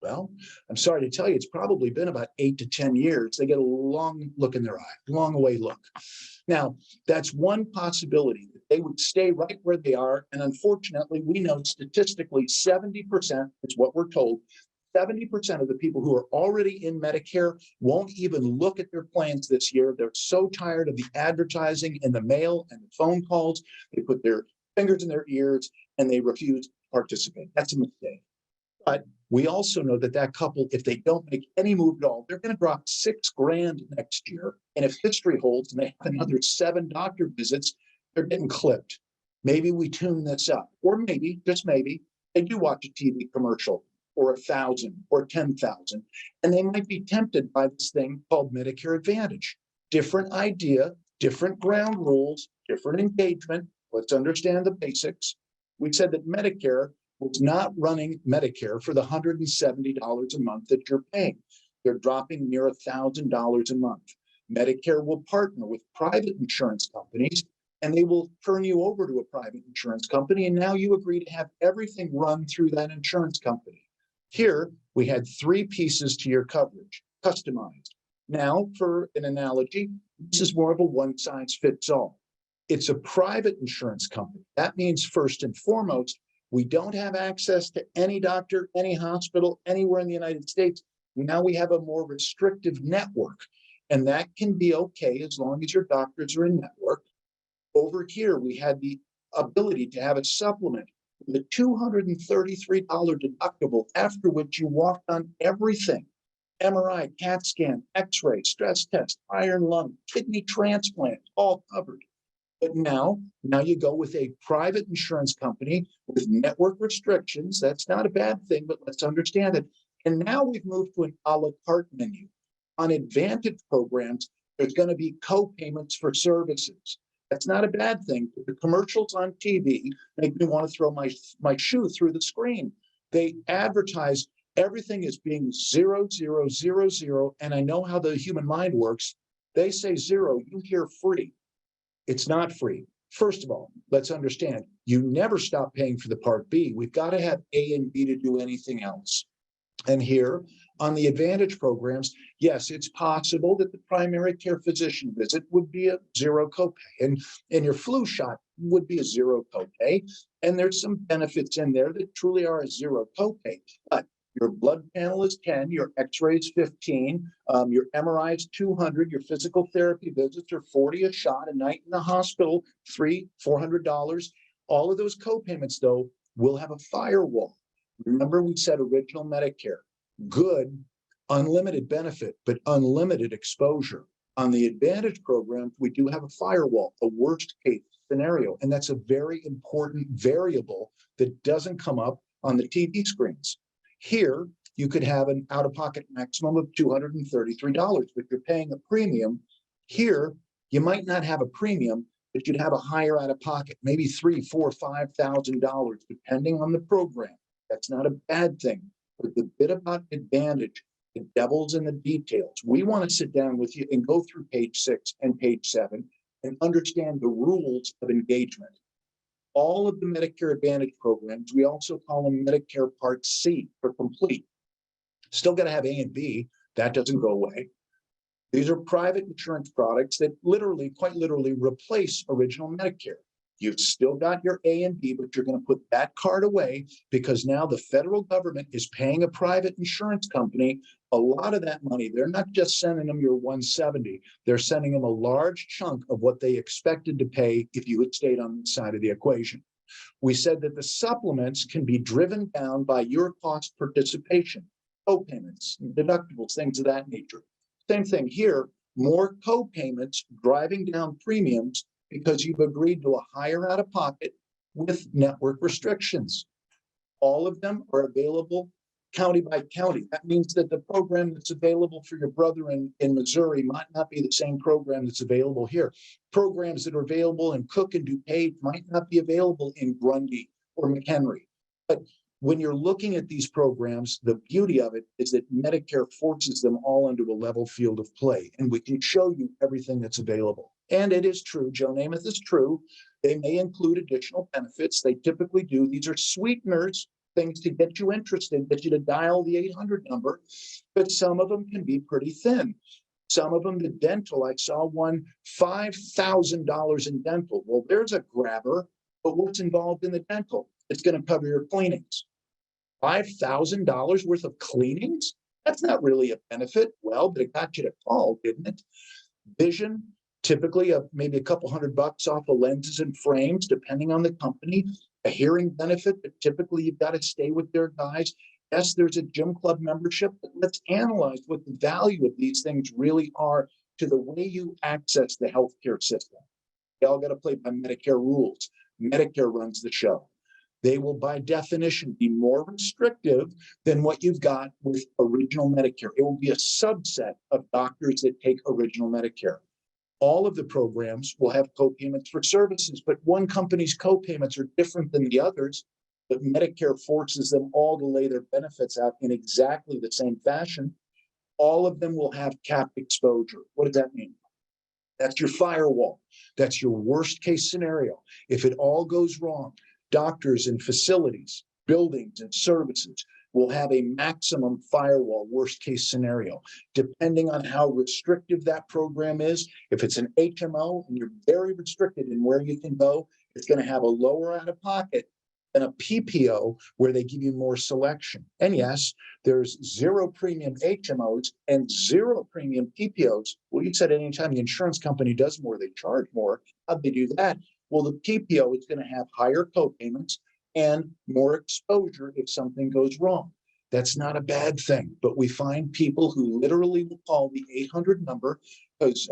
Well, I'm sorry to tell you, it's probably been about 8 to 10 years. They get a long look in their eye, long away look. Now, that's one possibility, that they would stay right where they are. And unfortunately, we know statistically 70% is what we're told. 70% of the people who are already in Medicare won't even look at their plans this year. They're so tired of the advertising in the mail and the phone calls. They put their fingers in their ears and they refuse to participate. That's a mistake. But we also know that that couple, if they don't make any move at all, they're going to drop $6,000 next year. And if history holds and they have another 7 doctor visits, they're getting clipped. Maybe we tune this up, or maybe, just maybe, they do watch a TV commercial or 1,000 or 10,000, and they might be tempted by this thing called Medicare Advantage. Different idea, different ground rules, different engagement. Let's understand the basics. We said that Medicare was not running Medicare for the $170 a month that you're paying. They're dropping near $1,000 a month. Medicare will partner with private insurance companies, and they will turn you over to a private insurance company. And now you agree to have everything run through that insurance company. Here, we had 3 pieces to your coverage, customized. Now, for an analogy, this is more of a one-size-fits-all. It's a private insurance company. That means, first and foremost, we don't have access to any doctor, any hospital, anywhere in the United States. Now we have a more restrictive network, and that can be okay as long as your doctors are in network. Over here, we had the ability to have a supplement with a $233 deductible, after which you walked on everything: MRI, CAT scan, X-ray, stress test, iron lung, kidney transplant, all covered. But now you go with a private insurance company with network restrictions. That's not a bad thing, but let's understand it. And now we've moved to an a la carte menu. On Advantage programs, there's going to be co-payments for services. That's not a bad thing. The commercials on TV make me want to throw my shoe through the screen. They advertise everything as being 0, 0, 0, 0. And I know how the human mind works. They say 0, you hear free. It's not free. First of all, let's understand, you never stop paying for the Part B. We've got to have A and B to do anything else. And here on the Advantage programs, yes, it's possible that the primary care physician visit would be a 0 copay, and your flu shot would be a 0 copay. And there's some benefits in there that truly are a 0 copay. But your blood panel is 10, your X-ray is 15, your MRI is 200, your physical therapy visits are 40 a shot, a night in the hospital, $400. All of those co-payments, though, will have a firewall. Remember, we said original Medicare, good, unlimited benefit, but unlimited exposure. On the Advantage programs, we do have a firewall, a worst case scenario, and that's a very important variable that doesn't come up on the TV screens. Here, you could have an out-of-pocket maximum of $233, but you're paying a premium. Here, you might not have a premium, but you'd have a higher out-of-pocket, maybe $3,000, $4,000, $5,000, depending on the program. That's not a bad thing. But the bit about Advantage, the devil's in the details. We want to sit down with you and go through page 6 and page 7 and understand the rules of engagement. All of the Medicare Advantage programs, we also call them Medicare Part C for complete. Still got to have A and B. That doesn't go away. These are private insurance products that literally, quite literally, replace original Medicare. You've still got your A and B, but you're going to put that card away because now the federal government is paying a private insurance company a lot of that money. They're not just sending them your 170. They're sending them a large chunk of what they expected to pay if you had stayed on the side of the equation. We said that the supplements can be driven down by your cost participation, co-payments, deductibles, things of that nature. Same thing here, more co-payments driving down premiums because you've agreed to a higher out-of-pocket with network restrictions. All of them are available county by county. That means that the program that's available for your brother in Missouri might not be the same program that's available here. Programs that are available in Cook and DuPage might not be available in Grundy or McHenry. But when you're looking at these programs, the beauty of it is that Medicare forces them all into a level field of play, and we can show you everything that's available. And it is true, Joe Namath is true. They may include additional benefits. They typically do. These are sweeteners, things to get you interested, get you to dial the 800 number, but some of them can be pretty thin. Some of them, the dental, I saw one, $5,000 in dental. Well, there's a grabber, but what's involved in the dental? It's going to cover your cleanings. $5,000 worth of cleanings? That's not really a benefit. Well, but it got you to call, didn't it? Vision, typically maybe a couple $100 off of lenses and frames, depending on the company. A hearing benefit, but typically you've got to stay with their guys. Yes, there's a gym club membership, but let's analyze what the value of these things really are to the way you access the healthcare system. They all got to play by Medicare rules. Medicare runs the show. They will, by definition, be more restrictive than what you've got with original Medicare. It will be a subset of doctors that take original Medicare. All of the programs will have co-payments for services, but one company's co-payments are different than the others, but Medicare forces them all to lay their benefits out in exactly the same fashion. All of them will have capped exposure. What does that mean? That's your firewall. That's your worst case scenario. If it all goes wrong, doctors and facilities, buildings and services will have a maximum firewall worst case scenario. Depending on how restrictive that program is, if it's an HMO and you're very restricted in where you can go, it's going to have a lower out of pocket than a PPO where they give you more selection. And yes, there's zero premium HMOs and zero premium PPOs. Well, you said anytime the insurance company does more, they charge more. How'd they do that? Well, the PPO is going to have higher co-payments and more exposure if something goes wrong. That's not a bad thing, but we find people who literally will call the 800 number because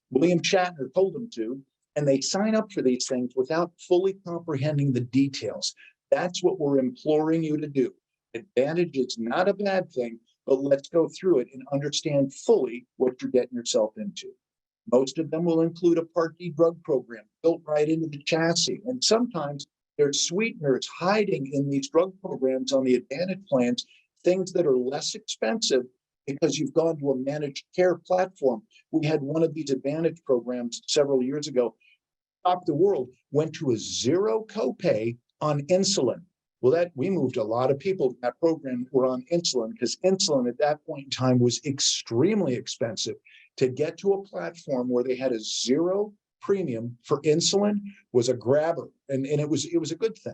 William Shatner told them to, and they sign up for these things without fully comprehending the details. That's what we're imploring you to do. Advantage is not a bad thing, but let's go through it and understand fully what you're getting yourself into. Most of them will include a Part D drug program built right into the chassis, and sometimes there's sweeteners hiding in these drug programs on the Advantage plans, things that are less expensive because you've gone to a managed care platform. We had one of these Advantage programs several years ago. Top the world, went to a zero copay on insulin. Well, we moved a lot of people to that program who were on insulin because insulin at that point in time was extremely expensive. To get to a platform where they had a zero premium for insulin was a grabber, and it was a good thing.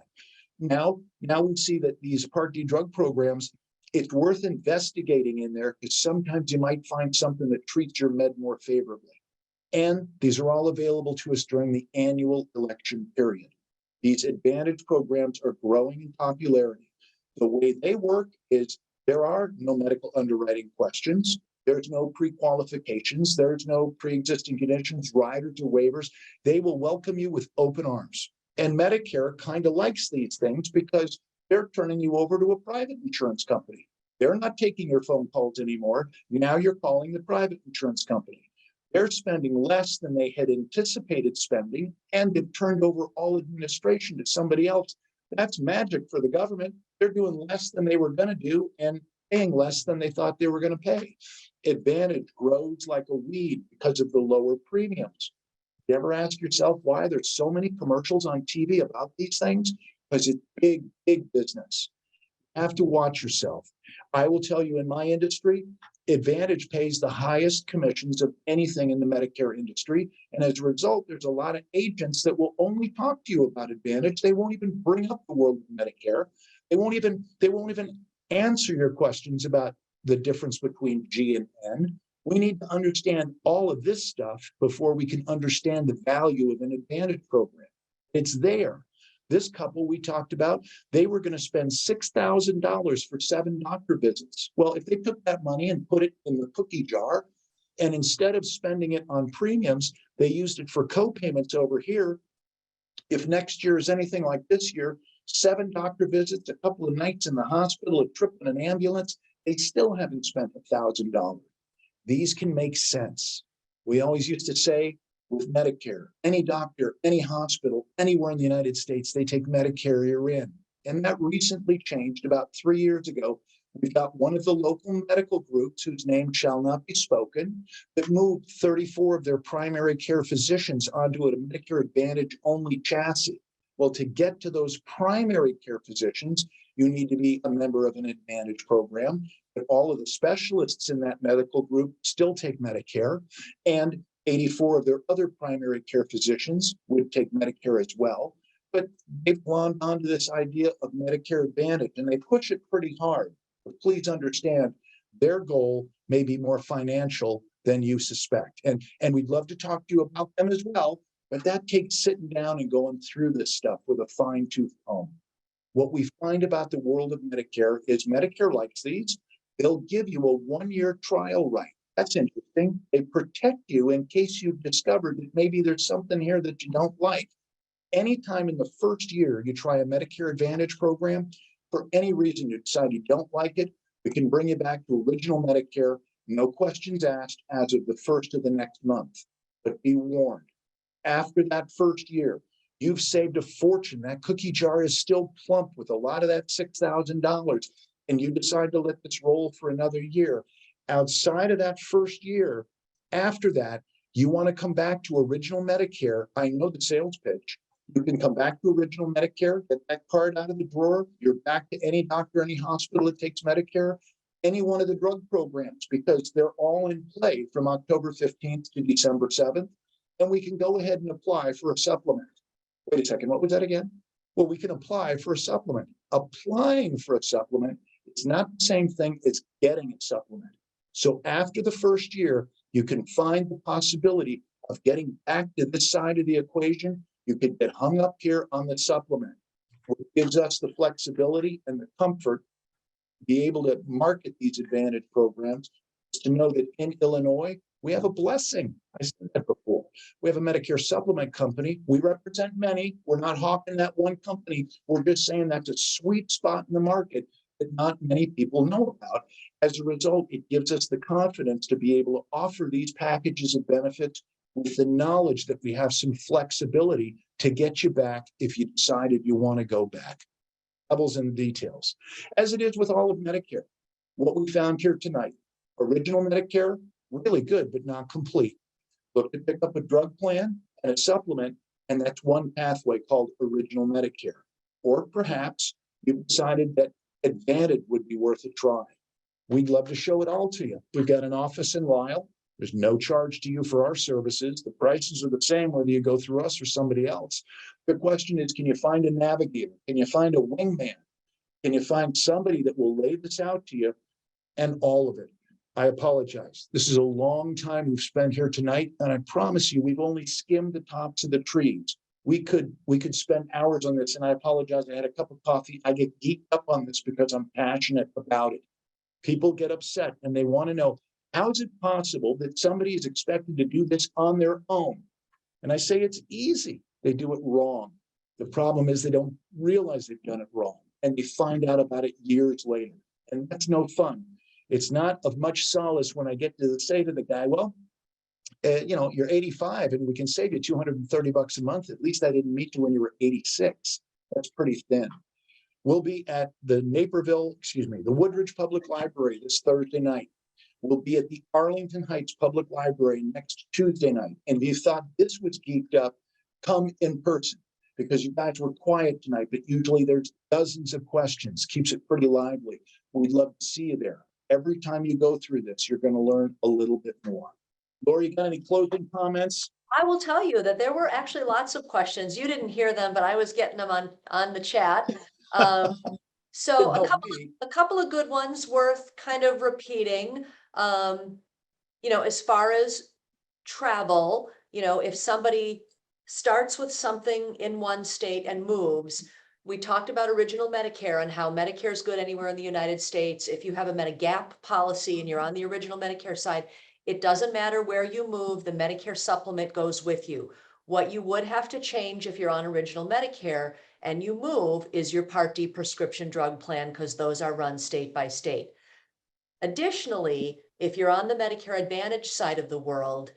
Now we see that these Part D drug programs, it's worth investigating in there because sometimes you might find something that treats your med more favorably. And these are all available to us during the annual election period. These Advantage programs are growing in popularity. The way they work is there are no medical underwriting questions. There's no pre-qualifications. There's no pre-existing conditions, riders or waivers. They will welcome you with open arms. And Medicare kind of likes these things because they're turning you over to a private insurance company. They're not taking your phone calls anymore. Now you're calling the private insurance company. They're spending less than they had anticipated spending, and they've turned over all administration to somebody else. That's magic for the government. They're doing less than they were going to do and paying less than they thought they were going to pay. Advantage grows like a weed because of the lower premiums. You ever ask yourself why there's so many commercials on TV about these things? Because it's big, big business. You have to watch yourself. I will tell you, in my industry, Advantage pays the highest commissions of anything in the Medicare industry. And as a result, there's a lot of agents that will only talk to you about Advantage. They won't even bring up the world of Medicare. They won't even answer your questions about the difference between G and N. We need to understand all of this stuff before we can understand the value of an Advantage program. It's there. This couple we talked about, they were going to spend $6,000 for 7 doctor visits. Well, if they took that money and put it in the cookie jar, and instead of spending it on premiums, they used it for co-payments over here. If next year is anything like this year, 7 doctor visits, a couple of nights in the hospital, a trip in an ambulance, they still haven't spent $1,000. These can make sense. We always used to say, with Medicare, any doctor, any hospital, anywhere in the United States, they take Medicare in. And that recently changed about 3 years ago. We've got one of the local medical groups whose name shall not be spoken that moved 34 of their primary care physicians onto a Medicare Advantage only chassis. Well, to get to those primary care physicians, you need to be a member of an Advantage program. But all of the specialists in that medical group still take Medicare, and 84 of their other primary care physicians would take Medicare as well. But they've glommed onto this idea of Medicare Advantage, and they push it pretty hard. But please understand, their goal may be more financial than you suspect. And we'd love to talk to you about them as well, but that takes sitting down and going through this stuff with a fine-tooth comb. What we find about the world of Medicare is Medicare likes these. They'll give you a 1-year trial right. That's interesting. They protect you in case you've discovered that maybe there's something here that you don't like. Anytime in the first year you try a Medicare Advantage program, for any reason you decide you don't like it, we can bring you back to original Medicare, no questions asked, as of the first of the next month. But be warned, after that first year, you've saved a fortune. That cookie jar is still plump with a lot of that $6,000, and you decide to let this roll for another year. Outside of that first year, after that, you want to come back to original Medicare. I know the sales pitch. You can come back to original Medicare, get that card out of the drawer. You're back to any doctor, any hospital that takes Medicare, any one of the drug programs, because they're all in play from October 15th to December 7th. And we can go ahead and apply for a supplement. Wait a second, what was that again? Well, we can apply for a supplement. Applying for a supplement is not the same thing as getting a supplement. So after the first year, you can find the possibility of getting back to this side of the equation. You can get hung up here on the supplement, which gives us the flexibility and the comfort to be able to market these Advantage programs, to know that in Illinois, we have a blessing. I said that before. We have a Medicare supplement company. We represent many. We're not hawking that one company. We're just saying that's a sweet spot in the market that not many people know about. As a result, it gives us the confidence to be able to offer these packages of benefits with the knowledge that we have some flexibility to get you back if you decided you want to go back. Devil's in the details. As it is with all of Medicare, what we found here tonight, original Medicare, really good, but not complete. Look to pick up a drug plan and a supplement, and that's one pathway called original Medicare. Or perhaps you decided that Advantage would be worth a try. We'd love to show it all to you. We've got an office in Lisle. There's no charge to you for our services. The prices are the same whether you go through us or somebody else. The question is, can you find a navigator? Can you find a wingman? Can you find somebody that will lay this out to you? And all of it. I apologize. This is a long time we've spent here tonight, and I promise you, we've only skimmed the tops of the trees. We could spend hours on this, and I apologize. I had a cup of coffee. I get geeked up on this because I'm passionate about it. People get upset and they want to know, how is it possible that somebody is expected to do this on their own? And I say it's easy. They do it wrong. The problem is they don't realize they've done it wrong, and they find out about it years later. And that's no fun. It's not of much solace when I get to say to the guy, well, you're 85 and we can save you $230 a month. At least I didn't meet you when you were 86. That's pretty thin. We'll be at the the Woodridge Public Library this Thursday night. will be at the Arlington Heights Public Library next Tuesday night. And if you thought this was geeked up, come in person, because you guys were quiet tonight, but usually there's dozens of questions, keeps it pretty lively. We'd love to see you there. Every time you go through this, you're going to learn a little bit more. Lori, you got any closing comments?
I will tell you that there were actually lots of questions. You didn't hear them, but I was getting them on the chat. So a couple of good ones worth kind of repeating. As far as travel, if somebody starts with something in one state and moves, we talked about original Medicare and how Medicare is good anywhere in the United States. If you have a Medigap policy and you're on the original Medicare side, it doesn't matter where you move, the Medicare supplement goes with you. What you would have to change if you're on original Medicare and you move is your Part D prescription drug plan, because those are run state by state. Additionally, if you're on the Medicare Advantage side of the world,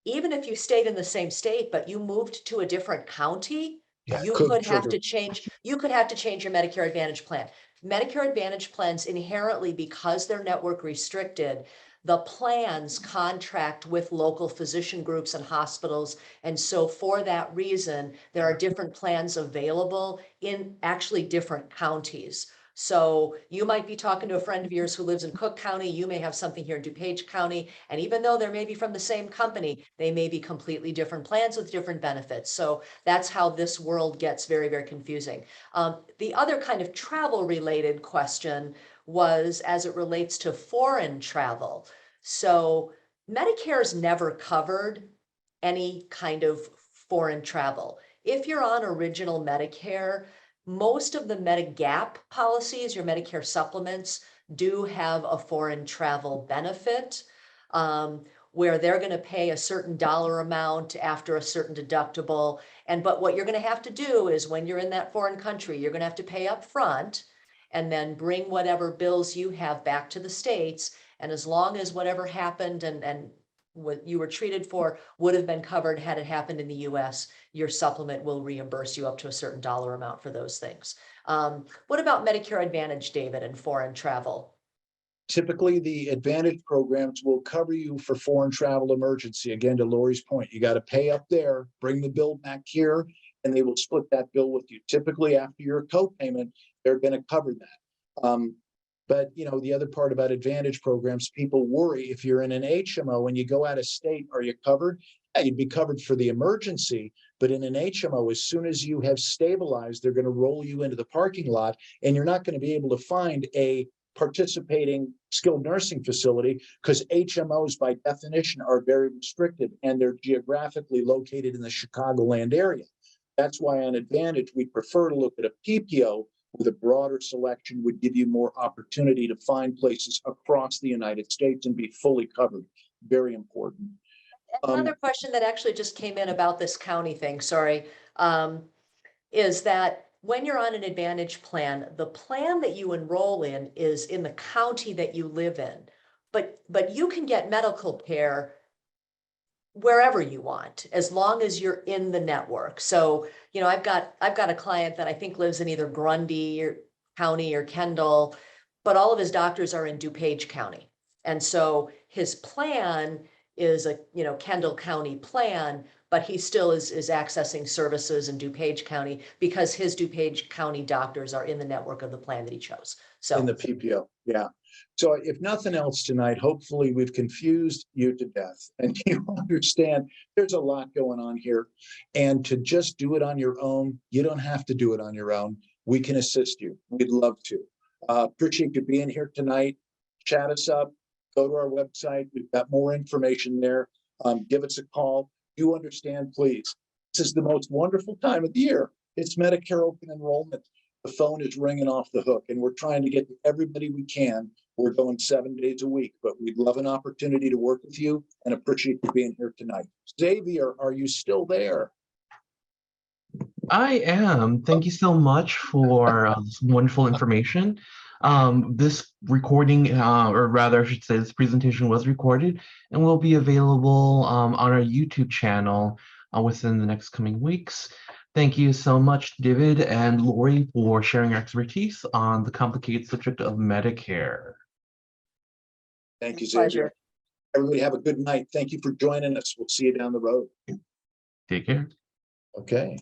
even if you stayed in the same state, but you moved to a different county, you could have to change your Medicare Advantage plan. Medicare Advantage plans inherently, because they're network restricted, the plans contract with local physician groups and hospitals. And so for that reason, there are different plans available in actually different counties. So you might be talking to a friend of yours who lives in Cook County. You may have something here in DuPage County. And even though they may be from the same company, they may be completely different plans with different benefits. So that's how this world gets very, very confusing. The other kind of travel related question was as it relates to foreign travel. So Medicare's never covered any kind of foreign travel. If you're on original Medicare, most of the Medigap policies, your Medicare supplements, do have a foreign travel benefit where they're going to pay a certain dollar amount after a certain deductible. But what you're going to have to do is when you're in that foreign country, you're going to have to pay up front and then bring whatever bills you have back to the States. And as long as whatever happened and what you were treated for would have been covered had it happened in the US, your supplement will reimburse you up to a certain dollar amount for those things. What about Medicare Advantage, David, and foreign travel?
Typically, the Advantage programs will cover you for foreign travel emergency. Again, to Lori's point, you got to pay up there, bring the bill back here, and they will split that bill with you. Typically, after your co-payment, they're going to cover that. But the other part about Advantage programs, people worry if you're in an HMO and you go out of state, are you covered? Yeah, you'd be covered for the emergency, but in an HMO, as soon as you have stabilized, they're going to roll you into the parking lot, and you're not going to be able to find a participating skilled nursing facility, because HMOs by definition are very restricted and they're geographically located in the Chicagoland area. That's why on Advantage, we prefer to look at a PPO with a broader selection, would give you more opportunity to find places across the United States and be fully covered. Very important.
Another question that actually just came in about this county thing, sorry, is that when you're on an Advantage plan, the plan that you enroll in is in the county that you live in, but you can get medical care wherever you want, as long as you're in the network. So, I've got a client that I think lives in either Grundy or County or Kendall, but all of his doctors are in DuPage County. And so his plan is a, Kendall County plan, but he still is accessing services in DuPage County because his DuPage County doctors are in the network of the plan that he chose. So
in the PPO, yeah. So if nothing else tonight, hopefully we've confused you to death and you understand there's a lot going on here. And to just do it on your own, you don't have to do it on your own. We can assist you. We'd love to. Appreciate you being here tonight. Chat us up. Go to our website. We've got more information there. Give us a call. You understand, please. This is the most wonderful time of the year. It's Medicare open enrollment. The phone is ringing off the hook, and we're trying to get to everybody we can. We're going 7 days a week, but we'd love an opportunity to work with you and appreciate you being here tonight. Xavier, are you still there?
I am. Thank you so much for this wonderful information. This recording, or rather, I should say, this presentation was recorded and will be available on our YouTube channel within the next coming weeks. Thank you so much, David and Lori, for sharing your expertise on the complicated subject of Medicare.
Thank you,
Pleasure.
Xavier. Everybody have a good night. Thank you for joining us. We'll see you down the road.
Take care.
Okay.